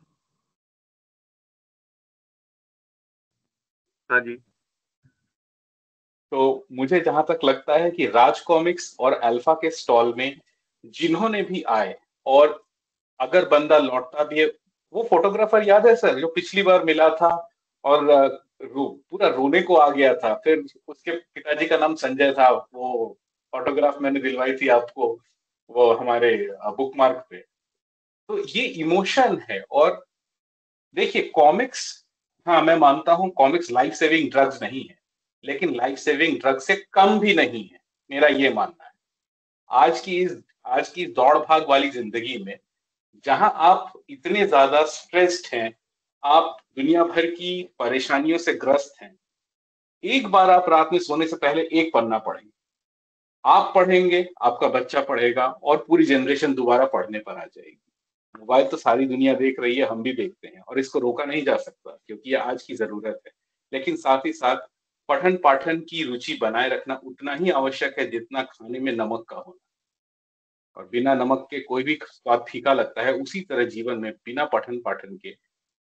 हाँ जी। तो मुझे जहां तक लगता है कि राज कॉमिक्स और अल्फा के स्टॉल में जिन्होंने भी आए, और अगर बंदा लौटता भी है, वो फोटोग्राफर याद है सर जो पिछली बार मिला था, और पूरा रोने को आ गया था, फिर उसके पिताजी का नाम संजय था, वो फोटोग्राफ मैंने दिलवाई थी आपको, वो हमारे बुक मार्क पे। तो ये इमोशन है। और देखिए कॉमिक्स, हाँ मैं मानता हूं कॉमिक्स लाइफ सेविंग ड्रग्स नहीं है, लेकिन लाइफ सेविंग ड्रग से कम भी नहीं है, मेरा ये मानना है। आज की दौड़ भाग वाली जिंदगी में जहां आप इतने ज्यादा स्ट्रेस्ड हैं, आप दुनिया भर की परेशानियों से ग्रस्त हैं, एक बार आप रात में सोने से पहले एक पन्ना पढ़ेंगे, आप पढ़ेंगे, आपका बच्चा पढ़ेगा और पूरी जनरेशन दोबारा पढ़ने पर आ जाएगी। मोबाइल तो सारी दुनिया देख रही है, हम भी देखते हैं और इसको रोका नहीं जा सकता क्योंकि ये आज की जरूरत है। लेकिन साथ ही साथ पठन पाठन की रुचि बनाए रखना उतना ही आवश्यक है जितना खाने में नमक का होना। और बिना नमक के कोई भी स्वाद फीका लगता है, उसी तरह जीवन में बिना पठन पाठन के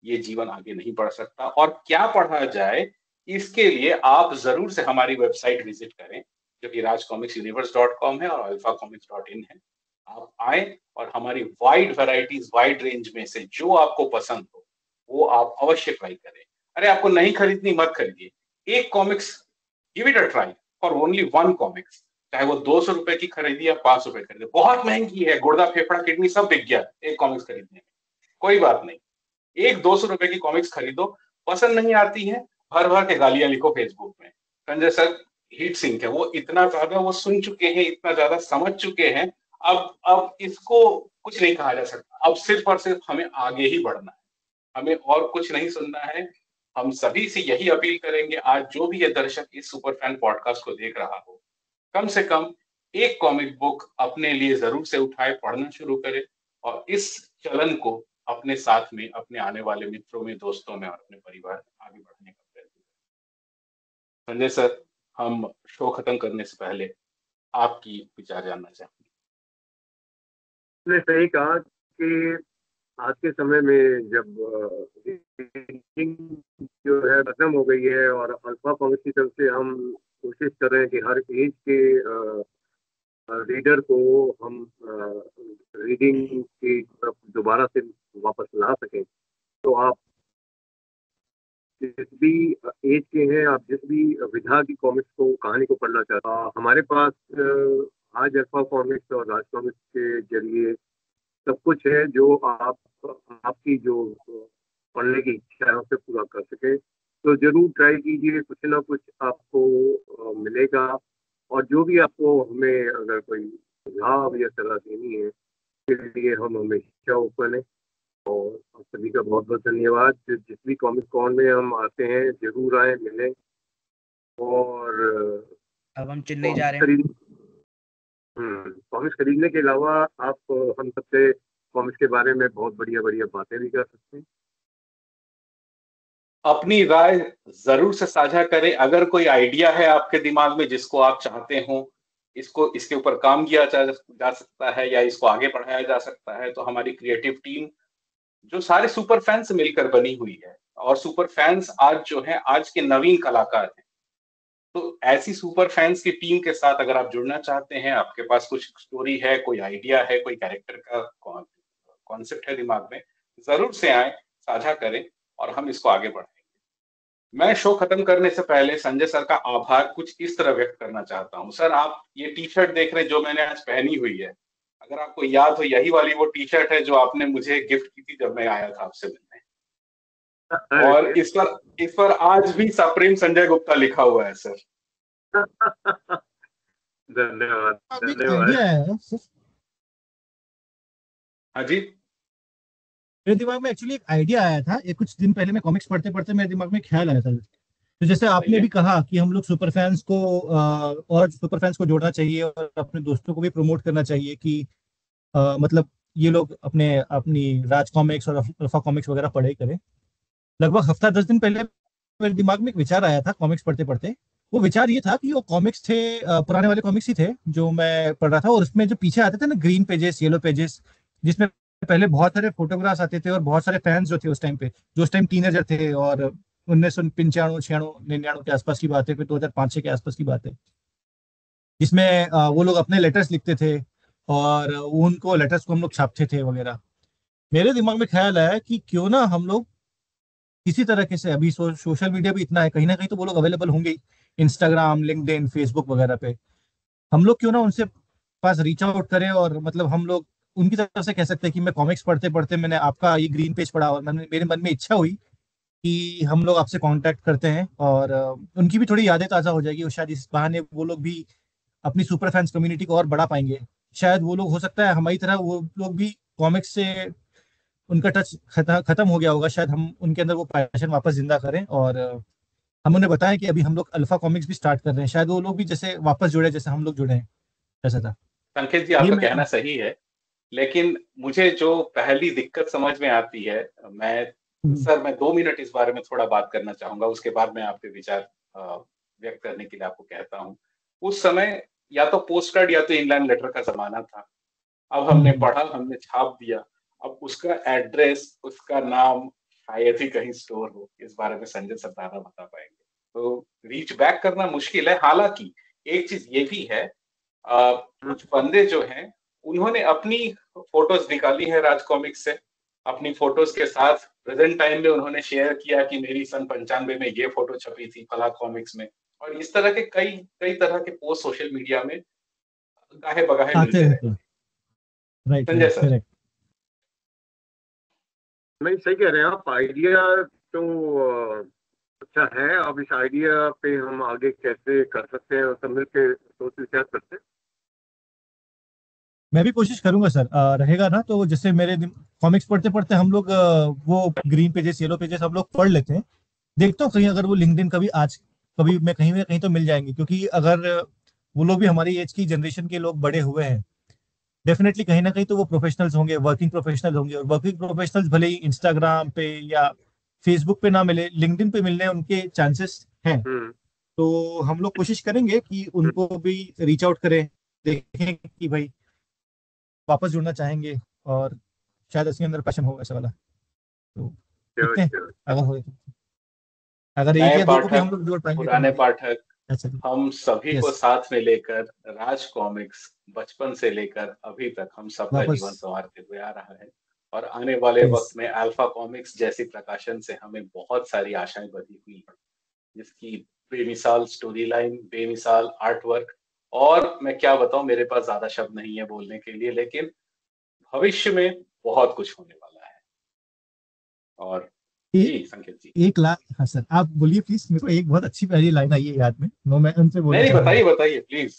ये जीवन आगे नहीं बढ़ सकता। और क्या पढ़ा जाए, इसके लिए आप जरूर से हमारी वेबसाइट विजिट करें जो कि rajcomicsuniverse.com है और alphacomics.in है। आप आए और हमारी वाइड वैरायटीज, वाइड रेंज में से जो आपको पसंद हो वो आप अवश्य ट्राई करें। अरे आपको नहीं खरीदनी, मत खरीदिए, एक comics give it a try for only one comics, चाहे वो 200 रुपए की खरीदी या 500 रुपए खरीदे। बहुत महंगी है, गुर्दा फेफड़ा किडनी सब बिक गया एक कॉमिक्स खरीदने में, कोई बात नहीं, एक 200 रुपए की कॉमिक्स खरीदो। पसंद नहीं आती है, भर भर के गालियां लिखो फेसबुक में। संजय सर हीट सिंक है, वो इतना ज्यादा वो सुन चुके हैं, इतना ज्यादा समझ चुके हैं, अब इसको कुछ नहीं कहा जा सकता। अब सिर्फ और सिर्फ हमें आगे ही बढ़ना है, हमें और कुछ नहीं सुनना है। हम सभी से यही अपील करेंगे, आज जो भी ये दर्शक इस सुपर फैन पॉडकास्ट को देख रहा हो, कम से कम एक कॉमिक बुक अपने लिए जरूर से उठाए, पढ़ना शुरू करे और इस चलन को अपने साथ में, अपने आने वाले मित्रों में, दोस्तों में और अपने परिवार में आगे बढ़ाने का प्रयत्न करें। संजय सर, हम शो खत्म करने से पहले आपकी विचार जानना चाहेंगे। आपने सही कहा कि आज के समय में जब रेटिंग जो है खत्म हो गई है और अल्फा कॉमिक्स की तरफ से हम कोशिश कर रहे हैं कि हर एज के रीडर को हम रीडिंग की तरफ दोबारा से वापस ला सकें। तो आप जिस भी एज के हैं, आप जिस भी विधा की कॉमिक्स को, कहानी को पढ़ना चाहते हैं, हमारे पास आज अल्फा कॉमिक्स और राज कॉमिक्स के जरिए सब कुछ है जो आपकी जो पढ़ने की इच्छा है उसे पूरा कर सके। तो जरूर ट्राई कीजिए, कुछ ना कुछ आपको मिलेगा। और जो भी आपको हमें अगर कोई सुझाव या सलाह देनी है, इसके लिए हम हमेशा ओपन है। और आप सभी का बहुत बहुत धन्यवाद। जिस भी कॉमिक कॉन में हम आते हैं जरूर आए, मिलें। और अब हम चेन्नई जा रहे हैं। कॉमिक्स खरीदने के अलावा आप हम सबसे कॉमिक्स के बारे में बहुत बढ़िया बढ़िया बातें भी कर सकते हैं। अपनी राय जरूर से साझा करें। अगर कोई आइडिया है आपके दिमाग में जिसको आप चाहते हो, इसके ऊपर काम किया जा सकता है या इसको आगे बढ़ाया जा सकता है, तो हमारी क्रिएटिव टीम जो सारे सुपर फैंस मिलकर बनी हुई है, और सुपर फैंस आज जो है आज के नवीन कलाकार हैं, तो ऐसी सुपर फैंस की टीम के साथ अगर आप जुड़ना चाहते हैं, आपके पास कुछ स्टोरी है, कोई आइडिया है, कोई कैरेक्टर का कॉन्सेप्ट है दिमाग में, जरूर से आए, साझा करें और हम इसको आगे बढ़ाएंगे। मैं शो खत्म करने से पहले संजय सर का आभार कुछ इस तरह व्यक्त करना चाहता हूं। सर, आप ये टी शर्ट देख रहे हैं जो मैंने आज पहनी हुई है, अगर आपको याद हो, यही वाली वो टी शर्ट है जो आपने मुझे गिफ्ट की थी जब मैं आया था आपसे मिलने। और इस पर आज भी सप्रीम संजय गुप्ता लिखा हुआ है सर। धन्यवाद हाँ जी, मेरे दिमाग में एक्चुअली एक आइडिया आया था। ये कुछ दिन पहले मैं कॉमिक्स पढ़ते पढ़ते मेरे दिमाग में ख्याल आया था। तो जैसे आपने भी कहा कि हम लोग सुपर फैंस को और सुपर फैंस को जोड़ना चाहिए और अपने दोस्तों को भी प्रमोट करना चाहिए कि मतलब ये लोग अपनी राज कॉमिक्स और अल्फा कॉमिक्स वगैरह पढ़े करें। लगभग हफ्ता 10 दिन पहले मेरे दिमाग में एक विचार आया था कॉमिक्स पढ़ते पढ़ते। वो विचार ये था कि वो कॉमिक्स थे, पुराने वाले कॉमिक्स ही थे जो मैं पढ़ रहा था, और उसमें जो पीछे आते थे ना ग्रीन पेजेस, येलो पेजेस, जिसमें पहले बहुत सारे फोटोग्राफ्स आते थे और बहुत सारे फैंस जो थे उस टाइम पे, जो उस टाइम टीनेजर थे, और 1995, 96 के आसपास की बात है, फिर 2005-06 के आसपास की बात है, जिसमें वो लोग अपने लेटर्स लिखते थे और उनको लेटर्स को हम लोग छापते थे वगैरह। मेरे दिमाग में ख्याल आया कि क्यों ना हम लोग किसी तरीके से, अभी सोशल मीडिया भी इतना है, कहीं ना कहीं तो वो लोग अवेलेबल होंगे, इंस्टाग्राम, लिंक्डइन, फेसबुक वगैरह पे, हम लोग क्यों ना उनसे पास रीच आउट करें और मतलब हम लोग उनकी तरफ से कह सकते हैं कि मैं कॉमिक्स पढ़ते पढ़ते मैंने आपका ये ग्रीन पेज पढ़ा और मैंने मेरे मन में इच्छा हुई कि हम लोग आपसे कांटेक्ट करते हैं और उनकी भी थोड़ी यादें ताज़ा हो जाएगी और शायद इस बहाने वो लोग भी अपनी सुपर फैंस कम्युनिटी को और बड़ा पाएंगे। शायद वो लोग, हो सकता है हमारी तरह वो लोग भी कॉमिक्स से उनका टच खत्म हो गया होगा, शायद हम उनके अंदर वो पैशन वापस जिंदा करें। और हम उन्हें बताएं कि अभी हम लोग अल्फा कॉमिक्स भी स्टार्ट कर रहे हैं, शायद वो लोग भी जैसे वापस जुड़े जैसे हम लोग जुड़े हैं, ऐसा था। संकेत जी, ये आपका मैं कहना सही है, लेकिन मुझे जो पहली दिक्कत समझ में आती है, मैं 2 मिनट इस बारे में थोड़ा बात करना चाहूंगा, उसके बाद मैं आपके विचार व्यक्त करने के लिए आपको कहता हूँ। उस समय या तो पोस्ट कार्ड या तो इनलाइन लेटर का जमाना था। अब हमने पढ़ा, हमने छाप दिया, अब उसका एड्रेस, उसका नाम शायद ही कहीं स्टोर हो। इस बारे में संजय सर ज्यादा बता पाएंगे। तो रीच बैक करना मुश्किल है। हालांकि एक चीज ये भी है, कुछ बंदे जो हैं उन्होंने अपनी फोटोज निकाली है राज कॉमिक्स से, अपनी फोटोज के साथ प्रेजेंट टाइम में उन्होंने शेयर किया कि मेरी सन 95 में ये फोटो छपी थी फला कॉमिक्स में। और इस तरह के कई कई तरह के पोस्ट सोशल मीडिया में गाहे बगाहे आते मिलते रहते रहते हैं। हैं। Right Sanjay right, sir. Correct. नहीं, सही कह रहे हैं आप। आइडिया तो अच्छा है। अब इस आइडिया पे हम आगे कैसे कर सकते हैं और सब मिलकर सोच विचार करते हैं। मैं भी कोशिश करूंगा सर, रहेगा ना तो जैसे मेरे कॉमिक्स पढ़ते पढ़ते हम लोग वो ग्रीन पेजेस येलो पेजेस हम लोग पढ़ लेते हैं। देखता हूँ कहीं अगर वो लिंक्डइन कभी आज कभी मैं कहीं ना कहीं तो मिल जाएंगे, क्योंकि अगर वो लोग भी हमारी एज की जनरेशन के लोग बड़े हुए हैं, डेफिनेटली कहीं ना कहीं तो वो प्रोफेशनल्स होंगे, वर्किंग प्रोफेशनल होंगे। और वर्किंग प्रोफेशनल्स भले ही इंस्टाग्राम पे या फेसबुक पे ना मिले, लिंक्डइन पे मिलने उनके चांसेस हैं। तो हम लोग कोशिश करेंगे कि उनको भी रीच आउट करें, देखें कि भाई वापस जुड़ना चाहेंगे और शायद उसके अंदर पैशन हो ऐसा वाला। तो देखते हैं अगर हो, अगर एक नए या दो को भी हम पाठक, लोग जोड़ पाएंगे तो पुराने हमारी। पाठक, अच्छा जी। हम सभी को यस। साथ में लेकर राज कॉमिक्स बचपन से लेकर अभी तक हम सबका वापस। जीवन संवारते हुए आ रहा है। और आने वाले यस। वक्त में अल्फा कॉमिक्स जैसी प्रकाशन से हमें बहुत सारी आशाएं बधी हुई हैं, जिसकी बेमिसाल स्टोरी लाइन, बेमिसाल आर्ट वर्क, और मैं क्या बताऊं, मेरे पास ज्यादा शब्द नहीं है बोलने के लिए, लेकिन भविष्य में बहुत कुछ होने वाला है। और एक जी संकेत जी। 1 लाख, हाँ सर आप बोलिए प्लीज, मेरे को एक बहुत अच्छी पहली लाइन आई है याद में, मैं उनसे नहीं बोलना नहीं, चाहूंगा। बताइए बताइए प्लीज।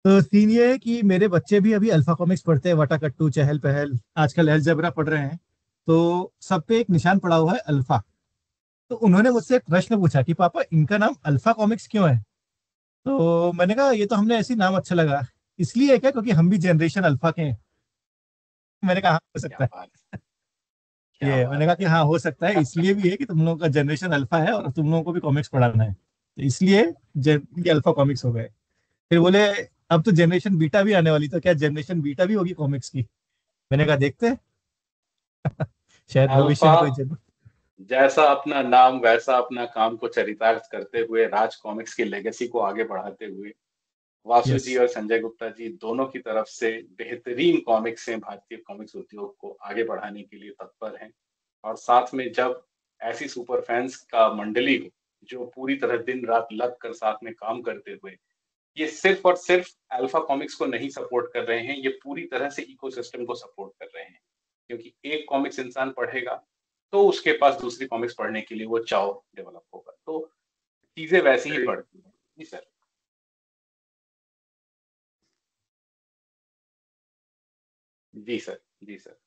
तो सीन ये है कि मेरे बच्चे भी अभी अल्फा कॉमिक्स पढ़ते हैं, वटा कट्टू, चहल पहल, आजकल अलजेब्रा पढ़ रहे हैं। तो सब पे एक निशान पड़ा हुआ है अल्फा। तो उन्होंने मुझसे एक प्रश्न पूछा कि पापा इनका नाम अल्फा कॉमिक्स क्यों है। तो मैंने कहा ये तो हमने ऐसी नाम अच्छा लगा, इसलिए है क्या क्योंकि हम भी जनरेशन अल्फा के हैं। मैंने कहा हाँ हो क्या सकता है। बात, क्या ये मैंने बात कहा कि हाँ हो सकता है, इसलिए भी है कि तुम लोगों का जनरेशन अल्फा है और तुम लोगों को भी कॉमिक्स पढ़ाना है, तो इसलिए ये अल्फा कॉमिक्स हो गए। फिर बोले अब तो जनरेशन बीटा भी आने वाली, तो क्या जनरेशन बीटा भी होगी कॉमिक्स की। मैंने कहा देखते हैं, शायद भविष्य अल्फा में कोई जन। जैसा अपना नाम वैसा अपना काम को चरितार्थ करते हुए, राज कॉमिक्स की लेगेसी को आगे बढ़ाते हुए, वासु यस। जी और संजय गुप्ता जी दोनों की तरफ से बेहतरीन कॉमिक्स हैं, भारतीय कॉमिक्स उद्योग को आगे बढ़ाने के लिए तत्पर हैं। और साथ में जब ऐसी सुपर फैंस का मंडली हो जो पूरी तरह दिन रात लग कर साथ में काम करते हुए, ये सिर्फ और सिर्फ अल्फा कॉमिक्स को नहीं सपोर्ट कर रहे हैं, ये पूरी तरह से इकोसिस्टम को सपोर्ट कर रहे हैं। क्योंकि एक कॉमिक्स इंसान पढ़ेगा तो उसके पास दूसरी कॉमिक्स पढ़ने के लिए वो चाव डेवलप होगा। तो चीजें वैसी ही पड़ती हैं। जी सर। जी सर। जी सर।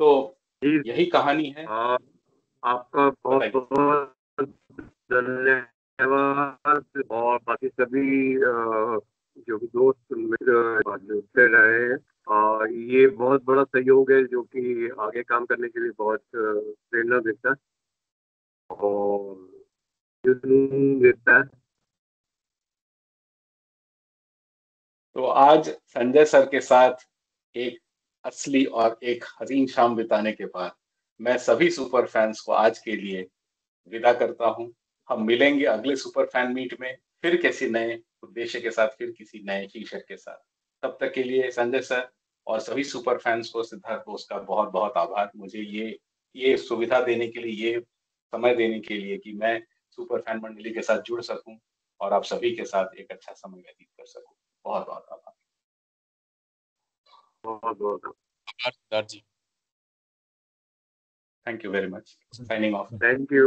तो जी, यही कहानी है। आपका बहुत बताइए। बहुत धन्यवाद। और बाकी सभी जो भी दोस्त मित्र जुड़ते रहे हैं, ये बहुत बड़ा सहयोग है जो कि आगे काम करने के लिए बहुत प्रेरणा देता है और जुनून देता है। तो आज संजय सर के साथ एक असली और एक हसीन शाम बिताने के बाद मैं सभी सुपर फैंस को आज के लिए विदा करता हूं। हम मिलेंगे अगले सुपर फैन मीट में, फिर किसी नए उद्देश्य के साथ, फिर किसी नए शीर्षक के साथ। तब तक के लिए संजय सर और सभी सुपर फैंस को, सिद्धार्थ बोस का बहुत बहुत आभार, मुझे ये सुविधा देने के लिए, ये समय देने के लिए कि मैं सुपर फैन मंडली के साथ जुड़ सकूं और आप सभी के साथ एक अच्छा समय व्यतीत कर सकूं। बहुत बहुत आभार। बहुत बहुत आभार Siddharth ji. Thank you very much, signing off. Thank you.